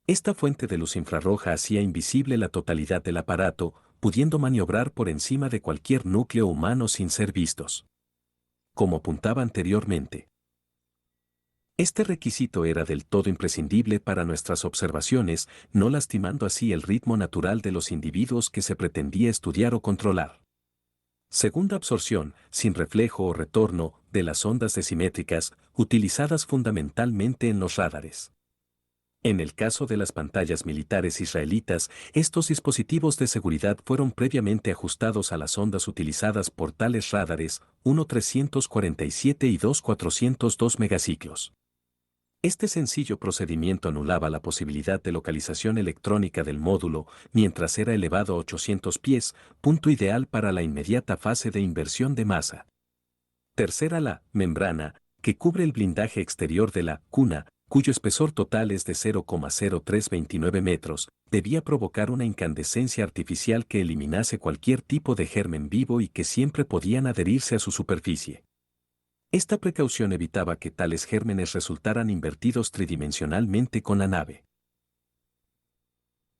Esta fuente de luz infrarroja hacía invisible la totalidad del aparato, pudiendo maniobrar por encima de cualquier núcleo humano sin ser vistos. Como apuntaba anteriormente, este requisito era del todo imprescindible para nuestras observaciones, no lastimando así el ritmo natural de los individuos que se pretendía estudiar o controlar. Segunda absorción, sin reflejo o retorno, de las ondas decimétricas, utilizadas fundamentalmente en los radares. En el caso de las pantallas militares israelitas, estos dispositivos de seguridad fueron previamente ajustados a las ondas utilizadas por tales radares, 1.347 y 2.402 megaciclos. Este sencillo procedimiento anulaba la posibilidad de localización electrónica del módulo mientras era elevado a 800 pies, punto ideal para la inmediata fase de inversión de masa. Tercera, la membrana, que cubre el blindaje exterior de la cuna, cuyo espesor total es de 0,0329 metros, debía provocar una incandescencia artificial que eliminase cualquier tipo de germen vivo y que siempre podían adherirse a su superficie. Esta precaución evitaba que tales gérmenes resultaran invertidos tridimensionalmente con la nave.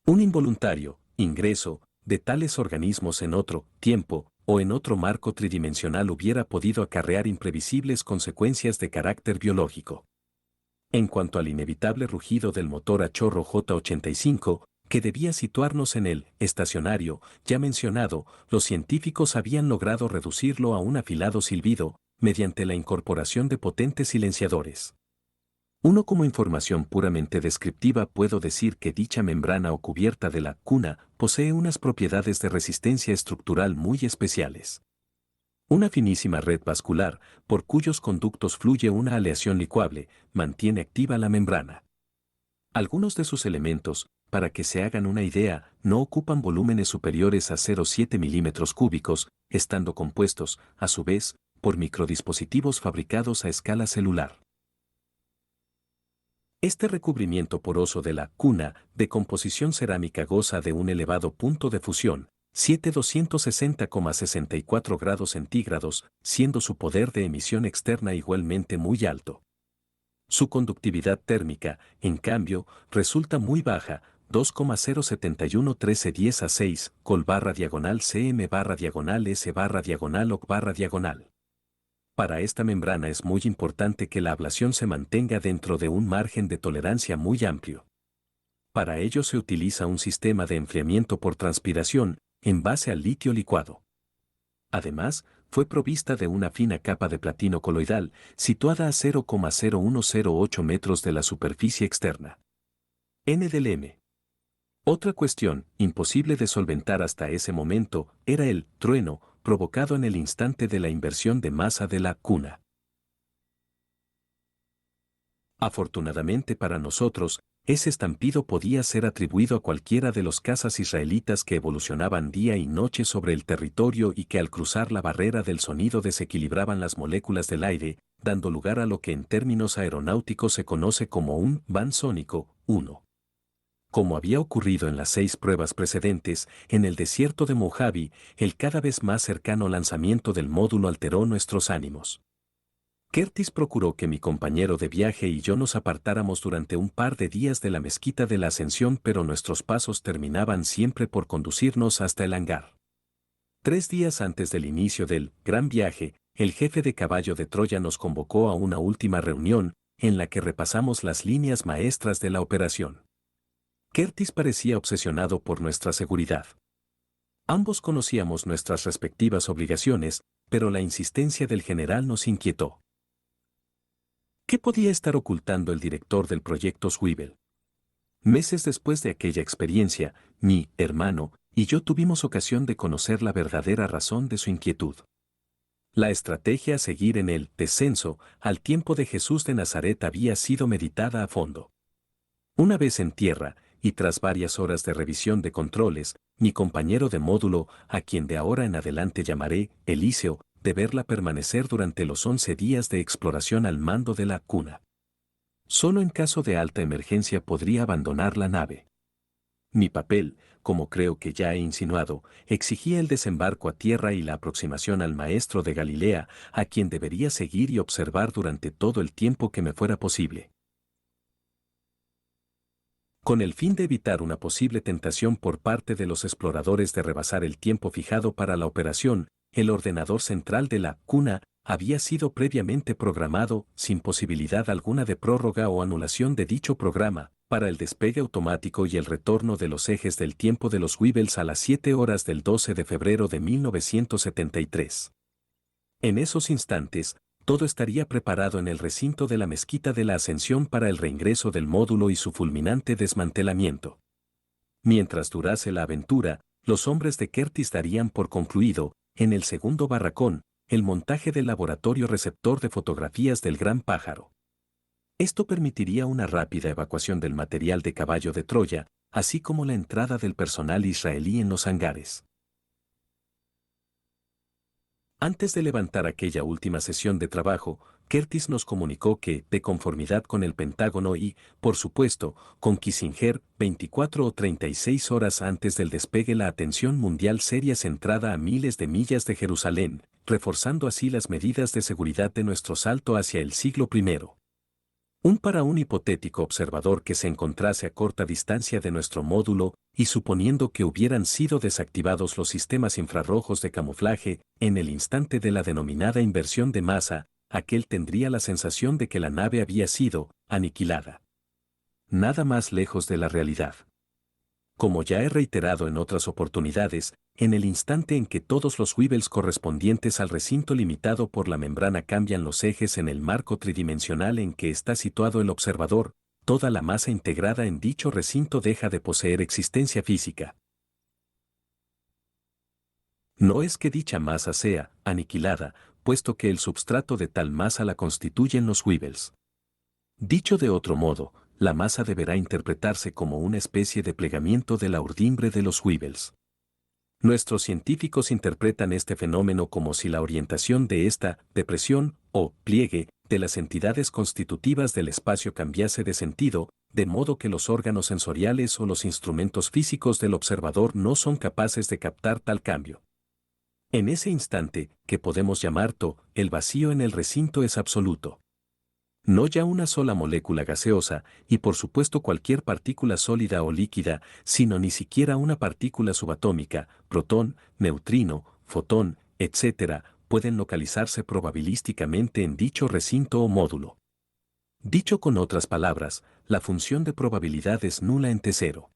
Un involuntario ingreso de tales organismos en otro tiempo o en otro marco tridimensional hubiera podido acarrear imprevisibles consecuencias de carácter biológico. En cuanto al inevitable rugido del motor a chorro J-85, que debía situarnos en el estacionario ya mencionado, los científicos habían logrado reducirlo a un afilado silbido, mediante la incorporación de potentes silenciadores. Como información puramente descriptiva puedo decir que dicha membrana o cubierta de la cuna posee unas propiedades de resistencia estructural muy especiales. Una finísima red vascular, por cuyos conductos fluye una aleación licuable, mantiene activa la membrana. Algunos de sus elementos, para que se hagan una idea, no ocupan volúmenes superiores a 0,7 milímetros cúbicos, estando compuestos, a su vez, por microdispositivos fabricados a escala celular. Este recubrimiento poroso de la cuna de composición cerámica goza de un elevado punto de fusión, 7,260,64 grados centígrados, siendo su poder de emisión externa igualmente muy alto. Su conductividad térmica, en cambio, resulta muy baja, 2,0711310 a 6, col/cm/s/oc/. Para esta membrana es muy importante que la ablación se mantenga dentro de un margen de tolerancia muy amplio. Para ello se utiliza un sistema de enfriamiento por transpiración, en base al litio licuado. Además, fue provista de una fina capa de platino coloidal, situada a 0,0108 metros de la superficie externa. N del M. Otra cuestión, imposible de solventar hasta ese momento, era el trueno, provocado en el instante de la inversión de masa de la cuna. Afortunadamente para nosotros, ese estampido podía ser atribuido a cualquiera de los cazas israelitas que evolucionaban día y noche sobre el territorio y que al cruzar la barrera del sonido desequilibraban las moléculas del aire, dando lugar a lo que en términos aeronáuticos se conoce como un van sónico. 1. Como había ocurrido en las 6 pruebas precedentes, en el desierto de Mojave, el cada vez más cercano lanzamiento del módulo alteró nuestros ánimos. Curtis procuró que mi compañero de viaje y yo nos apartáramos durante un par de días de la mezquita de la Ascensión, pero nuestros pasos terminaban siempre por conducirnos hasta el hangar. 3 días antes del inicio del gran viaje, el jefe de caballo de Troya nos convocó a una última reunión, en la que repasamos las líneas maestras de la operación. Curtis parecía obsesionado por nuestra seguridad. Ambos conocíamos nuestras respectivas obligaciones, pero la insistencia del general nos inquietó. ¿Qué podía estar ocultando el director del proyecto Swivel? Meses después de aquella experiencia, mi hermano y yo tuvimos ocasión de conocer la verdadera razón de su inquietud. La estrategia a seguir en el descenso al tiempo de Jesús de Nazaret había sido meditada a fondo. Una vez en tierra, y tras varias horas de revisión de controles, mi compañero de módulo, a quien de ahora en adelante llamaré Eliseo, de verla permanecer durante los 11 días de exploración al mando de la cuna. Solo en caso de alta emergencia podría abandonar la nave. Mi papel, como creo que ya he insinuado, exigía el desembarco a tierra y la aproximación al maestro de Galilea, a quien debería seguir y observar durante todo el tiempo que me fuera posible. Con el fin de evitar una posible tentación por parte de los exploradores de rebasar el tiempo fijado para la operación, el ordenador central de la cuna había sido previamente programado, sin posibilidad alguna de prórroga o anulación de dicho programa, para el despegue automático y el retorno de los ejes del tiempo de los Weevils a las 7 horas del 12 de febrero de 1973. En esos instantes, todo estaría preparado en el recinto de la Mezquita de la Ascensión para el reingreso del módulo y su fulminante desmantelamiento. Mientras durase la aventura, los hombres de Curtis darían por concluido, en el segundo barracón, el montaje del laboratorio receptor de fotografías del Gran Pájaro. Esto permitiría una rápida evacuación del material de caballo de Troya, así como la entrada del personal israelí en los hangares. Antes de levantar aquella última sesión de trabajo, Curtis nos comunicó que, de conformidad con el Pentágono y, por supuesto, con Kissinger, 24 o 36 horas antes del despegue la atención mundial sería centrada a miles de millas de Jerusalén, reforzando así las medidas de seguridad de nuestro salto hacia el siglo I. Para un hipotético observador que se encontrase a corta distancia de nuestro módulo, y suponiendo que hubieran sido desactivados los sistemas infrarrojos de camuflaje, en el instante de la denominada inversión de masa, aquel tendría la sensación de que la nave había sido aniquilada. Nada más lejos de la realidad. Como ya he reiterado en otras oportunidades, en el instante en que todos los Weevils correspondientes al recinto limitado por la membrana cambian los ejes en el marco tridimensional en que está situado el observador, toda la masa integrada en dicho recinto deja de poseer existencia física. No es que dicha masa sea aniquilada, puesto que el substrato de tal masa la constituyen los Weevils. Dicho de otro modo, la masa deberá interpretarse como una especie de plegamiento de la urdimbre de los Weevils. Nuestros científicos interpretan este fenómeno como si la orientación de esta depresión o pliegue de las entidades constitutivas del espacio cambiase de sentido, de modo que los órganos sensoriales o los instrumentos físicos del observador no son capaces de captar tal cambio. En ese instante, que podemos llamar el vacío en el recinto es absoluto. No ya una sola molécula gaseosa, y por supuesto cualquier partícula sólida o líquida, sino ni siquiera una partícula subatómica, protón, neutrino, fotón, etc., pueden localizarse probabilísticamente en dicho recinto o módulo. Dicho con otras palabras, la función de probabilidad es nula en T0.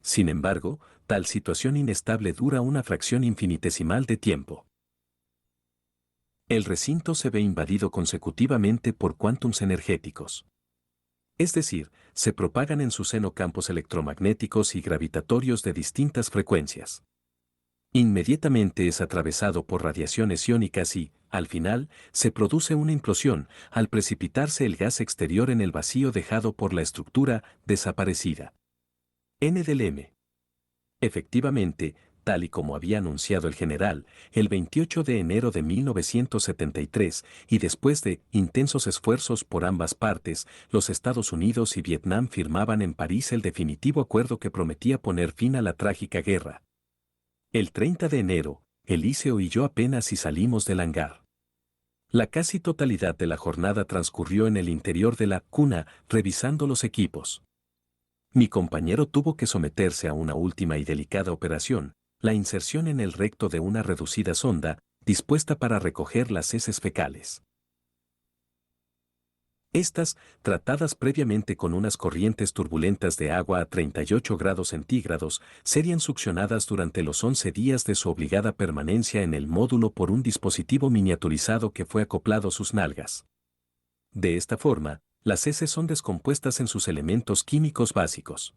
Sin embargo, tal situación inestable dura una fracción infinitesimal de tiempo. El recinto se ve invadido consecutivamente por quántums energéticos. Es decir, se propagan en su seno campos electromagnéticos y gravitatorios de distintas frecuencias. Inmediatamente es atravesado por radiaciones iónicas y, al final, se produce una implosión, al precipitarse el gas exterior en el vacío dejado por la estructura desaparecida. N del M. Efectivamente, tal y como había anunciado el general, el 28 de enero de 1973, y después de intensos esfuerzos por ambas partes, los Estados Unidos y Vietnam firmaban en París el definitivo acuerdo que prometía poner fin a la trágica guerra. El 30 de enero, Eliseo y yo apenas si salimos del hangar. La casi totalidad de la jornada transcurrió en el interior de la cuna, revisando los equipos. Mi compañero tuvo que someterse a una última y delicada operación, la inserción en el recto de una reducida sonda, dispuesta para recoger las heces fecales. Estas, tratadas previamente con unas corrientes turbulentas de agua a 38 grados centígrados, serían succionadas durante los 11 días de su obligada permanencia en el módulo por un dispositivo miniaturizado que fue acoplado a sus nalgas. De esta forma, las heces son descompuestas en sus elementos químicos básicos.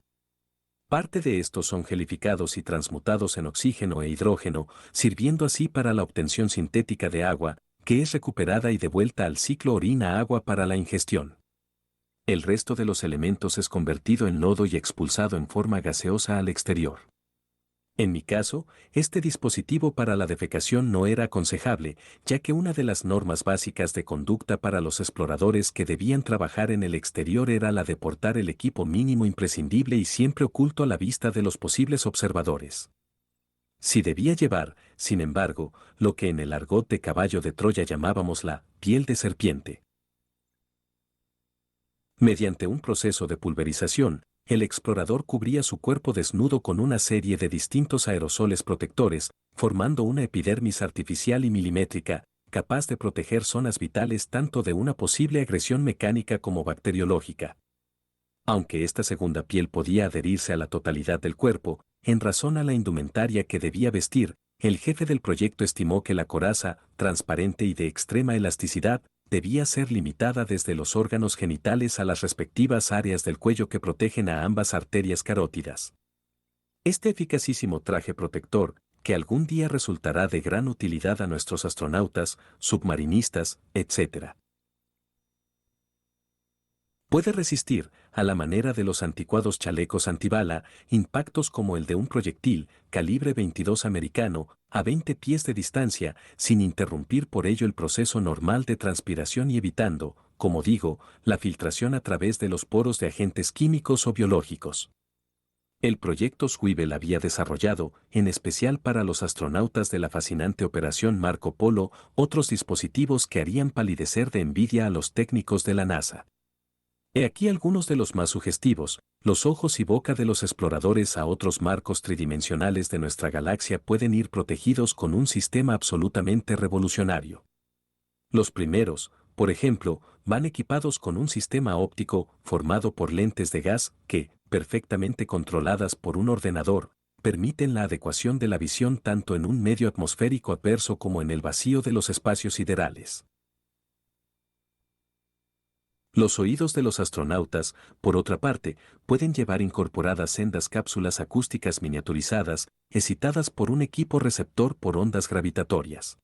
Parte de estos son gelificados y transmutados en oxígeno e hidrógeno, sirviendo así para la obtención sintética de agua, que es recuperada y devuelta al ciclo orina-agua para la ingestión. El resto de los elementos es convertido en lodo y expulsado en forma gaseosa al exterior. En mi caso, este dispositivo para la defecación no era aconsejable, ya que una de las normas básicas de conducta para los exploradores que debían trabajar en el exterior era la de portar el equipo mínimo imprescindible y siempre oculto a la vista de los posibles observadores. Si debía llevar, sin embargo, lo que en el argot de caballo de Troya llamábamos la piel de serpiente. Mediante un proceso de pulverización, el explorador cubría su cuerpo desnudo con una serie de distintos aerosoles protectores, formando una epidermis artificial y milimétrica, capaz de proteger zonas vitales tanto de una posible agresión mecánica como bacteriológica. Aunque esta segunda piel podía adherirse a la totalidad del cuerpo, en razón a la indumentaria que debía vestir, el jefe del proyecto estimó que la coraza, transparente y de extrema elasticidad, debía ser limitada desde los órganos genitales a las respectivas áreas del cuello que protegen a ambas arterias carótidas. Este eficacísimo traje protector, que algún día resultará de gran utilidad a nuestros astronautas, submarinistas, etc. Puede resistir, a la manera de los anticuados chalecos antibala, impactos como el de un proyectil, calibre 22 americano, a 20 pies de distancia, sin interrumpir por ello el proceso normal de transpiración y evitando, como digo, la filtración a través de los poros de agentes químicos o biológicos. El proyecto Swivel había desarrollado, en especial para los astronautas de la fascinante operación Marco Polo, otros dispositivos que harían palidecer de envidia a los técnicos de la NASA. He aquí algunos de los más sugestivos: los ojos y boca de los exploradores a otros marcos tridimensionales de nuestra galaxia pueden ir protegidos con un sistema absolutamente revolucionario. Los primeros, por ejemplo, van equipados con un sistema óptico formado por lentes de gas que, perfectamente controladas por un ordenador, permiten la adecuación de la visión tanto en un medio atmosférico adverso como en el vacío de los espacios siderales. Los oídos de los astronautas, por otra parte, pueden llevar incorporadas sendas cápsulas acústicas miniaturizadas, excitadas por un equipo receptor por ondas gravitatorias.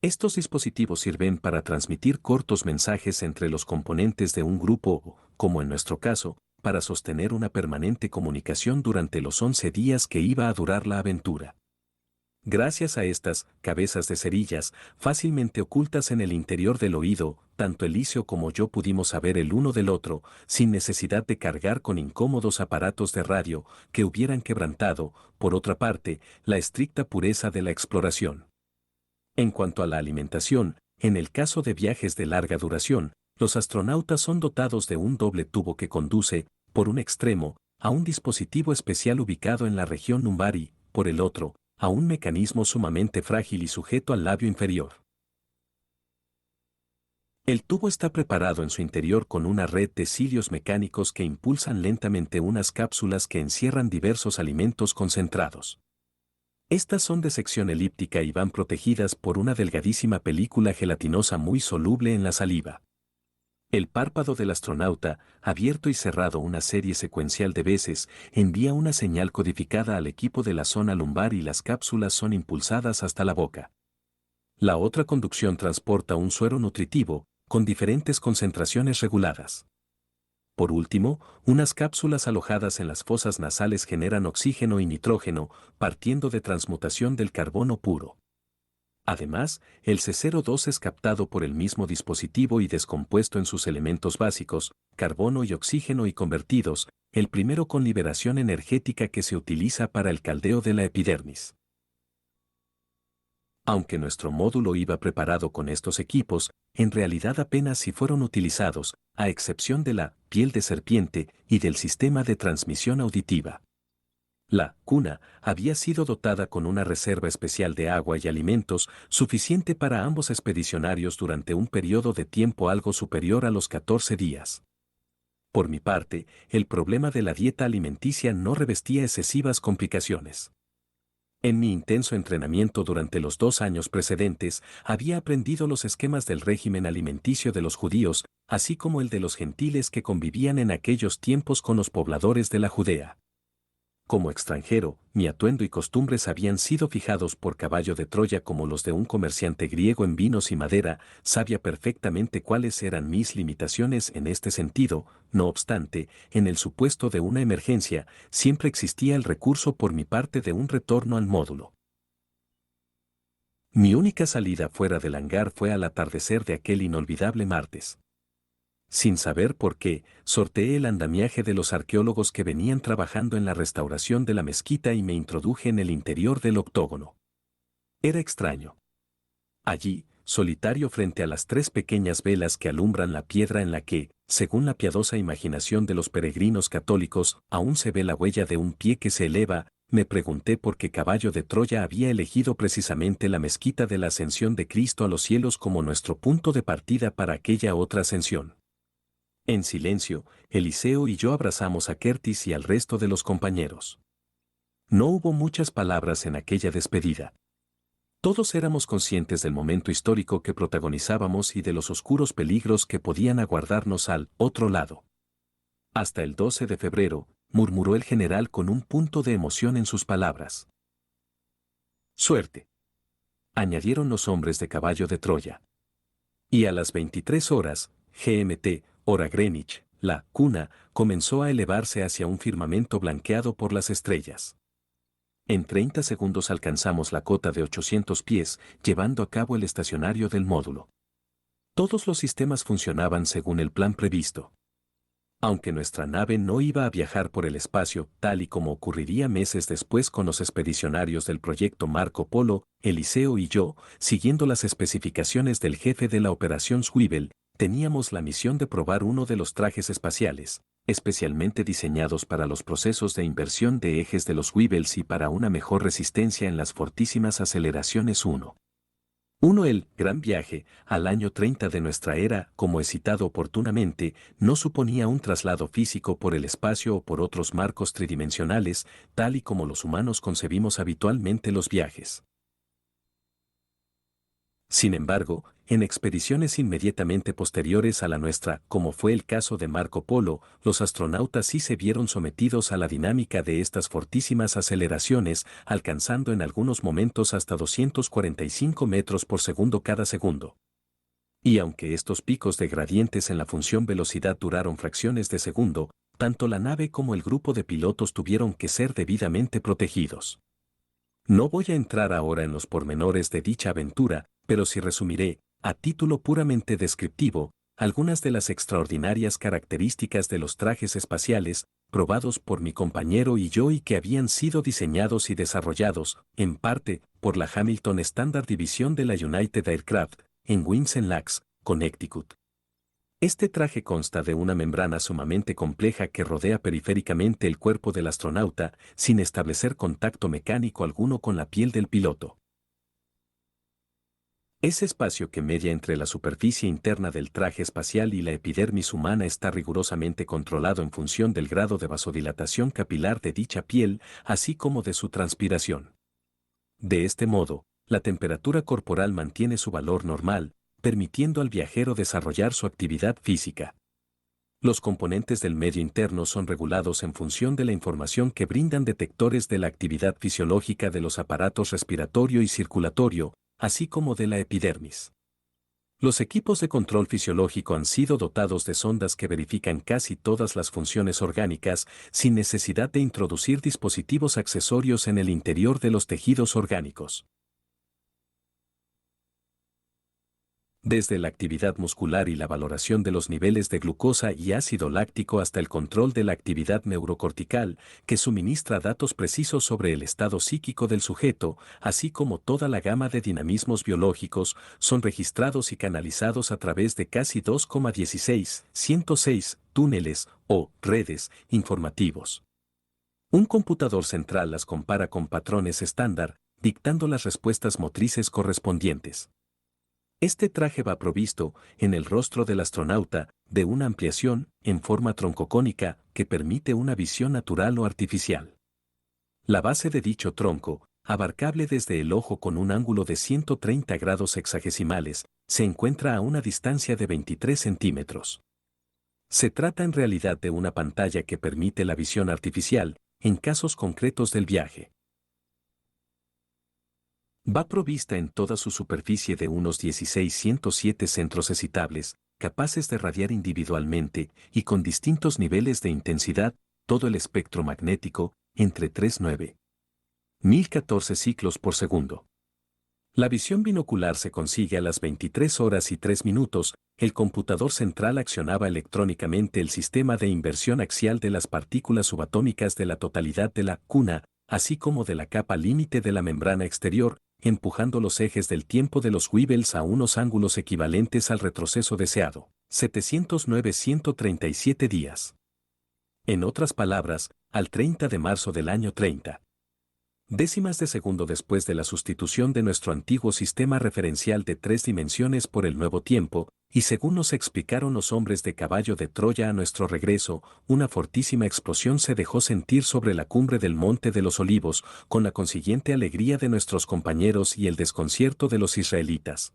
Estos dispositivos sirven para transmitir cortos mensajes entre los componentes de un grupo o, como en nuestro caso, para sostener una permanente comunicación durante los 11 días que iba a durar la aventura. Gracias a estas cabezas de cerillas, fácilmente ocultas en el interior del oído, tanto Eliseo como yo pudimos saber el uno del otro, sin necesidad de cargar con incómodos aparatos de radio que hubieran quebrantado, por otra parte, la estricta pureza de la exploración. En cuanto a la alimentación, en el caso de viajes de larga duración, los astronautas son dotados de un doble tubo que conduce, por un extremo, a un dispositivo especial ubicado en la región lumbar y, por el otro, a un mecanismo sumamente frágil y sujeto al labio inferior. El tubo está preparado en su interior con una red de cilios mecánicos que impulsan lentamente unas cápsulas que encierran diversos alimentos concentrados. Estas son de sección elíptica y van protegidas por una delgadísima película gelatinosa muy soluble en la saliva. El párpado del astronauta, abierto y cerrado una serie secuencial de veces, envía una señal codificada al equipo de la zona lumbar y las cápsulas son impulsadas hasta la boca. La otra conducción transporta un suero nutritivo, con diferentes concentraciones reguladas. Por último, unas cápsulas alojadas en las fosas nasales generan oxígeno y nitrógeno, partiendo de transmutación del carbono puro. Además, el C02 es captado por el mismo dispositivo y descompuesto en sus elementos básicos, carbono y oxígeno, y convertidos, el primero con liberación energética que se utiliza para el caldeo de la epidermis. Aunque nuestro módulo iba preparado con estos equipos, en realidad apenas si fueron utilizados, a excepción de la piel de serpiente y del sistema de transmisión auditiva. La cuna había sido dotada con una reserva especial de agua y alimentos suficiente para ambos expedicionarios durante un periodo de tiempo algo superior a los 14 días. Por mi parte, el problema de la dieta alimenticia no revestía excesivas complicaciones. En mi intenso entrenamiento durante los 2 años precedentes, había aprendido los esquemas del régimen alimenticio de los judíos, así como el de los gentiles que convivían en aquellos tiempos con los pobladores de la Judea. Como extranjero, mi atuendo y costumbres habían sido fijados por caballo de Troya como los de un comerciante griego en vinos y madera. Sabía perfectamente cuáles eran mis limitaciones en este sentido. No obstante, en el supuesto de una emergencia, siempre existía el recurso por mi parte de un retorno al módulo. Mi única salida fuera del hangar fue al atardecer de aquel inolvidable martes. Sin saber por qué, sorteé el andamiaje de los arqueólogos que venían trabajando en la restauración de la mezquita y me introduje en el interior del octógono. Era extraño. Allí, solitario frente a las 3 pequeñas velas que alumbran la piedra en la que, según la piadosa imaginación de los peregrinos católicos, aún se ve la huella de un pie que se eleva, me pregunté por qué Caballo de Troya había elegido precisamente la mezquita de la Ascensión de Cristo a los cielos como nuestro punto de partida para aquella otra ascensión. En silencio, Eliseo y yo abrazamos a Curtis y al resto de los compañeros. No hubo muchas palabras en aquella despedida. Todos éramos conscientes del momento histórico que protagonizábamos y de los oscuros peligros que podían aguardarnos al otro lado. Hasta el 12 de febrero, murmuró el general con un punto de emoción en sus palabras. Suerte, añadieron los hombres de Caballo de Troya. Y a las 23 horas, GMT, hora Greenwich, la cuna comenzó a elevarse hacia un firmamento blanqueado por las estrellas. En 30 segundos alcanzamos la cota de 800 pies, llevando a cabo el estacionario del módulo. Todos los sistemas funcionaban según el plan previsto. Aunque nuestra nave no iba a viajar por el espacio, tal y como ocurriría meses después con los expedicionarios del proyecto Marco Polo, Eliseo y yo, siguiendo las especificaciones del jefe de la operación Swivel, teníamos la misión de probar uno de los trajes espaciales, especialmente diseñados para los procesos de inversión de ejes de los Swivels y para una mejor resistencia en las fortísimas aceleraciones 1. El gran viaje, al año 30 de nuestra era, como he citado oportunamente, no suponía un traslado físico por el espacio o por otros marcos tridimensionales, tal y como los humanos concebimos habitualmente los viajes. Sin embargo, en expediciones inmediatamente posteriores a la nuestra, como fue el caso de Marco Polo, los astronautas sí se vieron sometidos a la dinámica de estas fortísimas aceleraciones, alcanzando en algunos momentos hasta 245 metros por segundo cada segundo. Y aunque estos picos de gradientes en la función velocidad duraron fracciones de segundo, tanto la nave como el grupo de pilotos tuvieron que ser debidamente protegidos. No voy a entrar ahora en los pormenores de dicha aventura, pero sí resumiré, a título puramente descriptivo, algunas de las extraordinarias características de los trajes espaciales, probados por mi compañero y yo y que habían sido diseñados y desarrollados, en parte, por la Hamilton Standard Division de la United Aircraft, en Windsor Locks, Connecticut. Este traje consta de una membrana sumamente compleja que rodea periféricamente el cuerpo del astronauta, sin establecer contacto mecánico alguno con la piel del piloto. Ese espacio que media entre la superficie interna del traje espacial y la epidermis humana está rigurosamente controlado en función del grado de vasodilatación capilar de dicha piel, así como de su transpiración. De este modo, la temperatura corporal mantiene su valor normal, permitiendo al viajero desarrollar su actividad física. Los componentes del medio interno son regulados en función de la información que brindan detectores de la actividad fisiológica de los aparatos respiratorio y circulatorio, así como de la epidermis. Los equipos de control fisiológico han sido dotados de sondas que verifican casi todas las funciones orgánicas sin necesidad de introducir dispositivos accesorios en el interior de los tejidos orgánicos. Desde la actividad muscular y la valoración de los niveles de glucosa y ácido láctico hasta el control de la actividad neurocortical, que suministra datos precisos sobre el estado psíquico del sujeto, así como toda la gama de dinamismos biológicos, son registrados y canalizados a través de casi 2,106 túneles o redes informativos. Un computador central las compara con patrones estándar, dictando las respuestas motrices correspondientes. Este traje va provisto, en el rostro del astronauta, de una ampliación, en forma troncocónica, que permite una visión natural o artificial. La base de dicho tronco, abarcable desde el ojo con un ángulo de 130 grados hexagesimales, se encuentra a una distancia de 23 centímetros. Se trata en realidad de una pantalla que permite la visión artificial, en casos concretos del viaje. Va provista en toda su superficie de unos 1607 centros excitables, capaces de radiar individualmente y con distintos niveles de intensidad, todo el espectro magnético, entre 3,9,014 ciclos por segundo. La visión binocular se consigue a las 23 horas y 3 minutos, el computador central accionaba electrónicamente el sistema de inversión axial de las partículas subatómicas de la totalidad de la cuna, así como de la capa límite de la membrana exterior, empujando los ejes del tiempo de los Weebles a unos ángulos equivalentes al retroceso deseado, 709-137 días. En otras palabras, al 30 de marzo del año 30. Décimas de segundo después de la sustitución de nuestro antiguo sistema referencial de 3 dimensiones por el nuevo tiempo, y según nos explicaron los hombres de caballo de Troya a nuestro regreso, una fortísima explosión se dejó sentir sobre la cumbre del Monte de los Olivos, con la consiguiente alegría de nuestros compañeros y el desconcierto de los israelitas.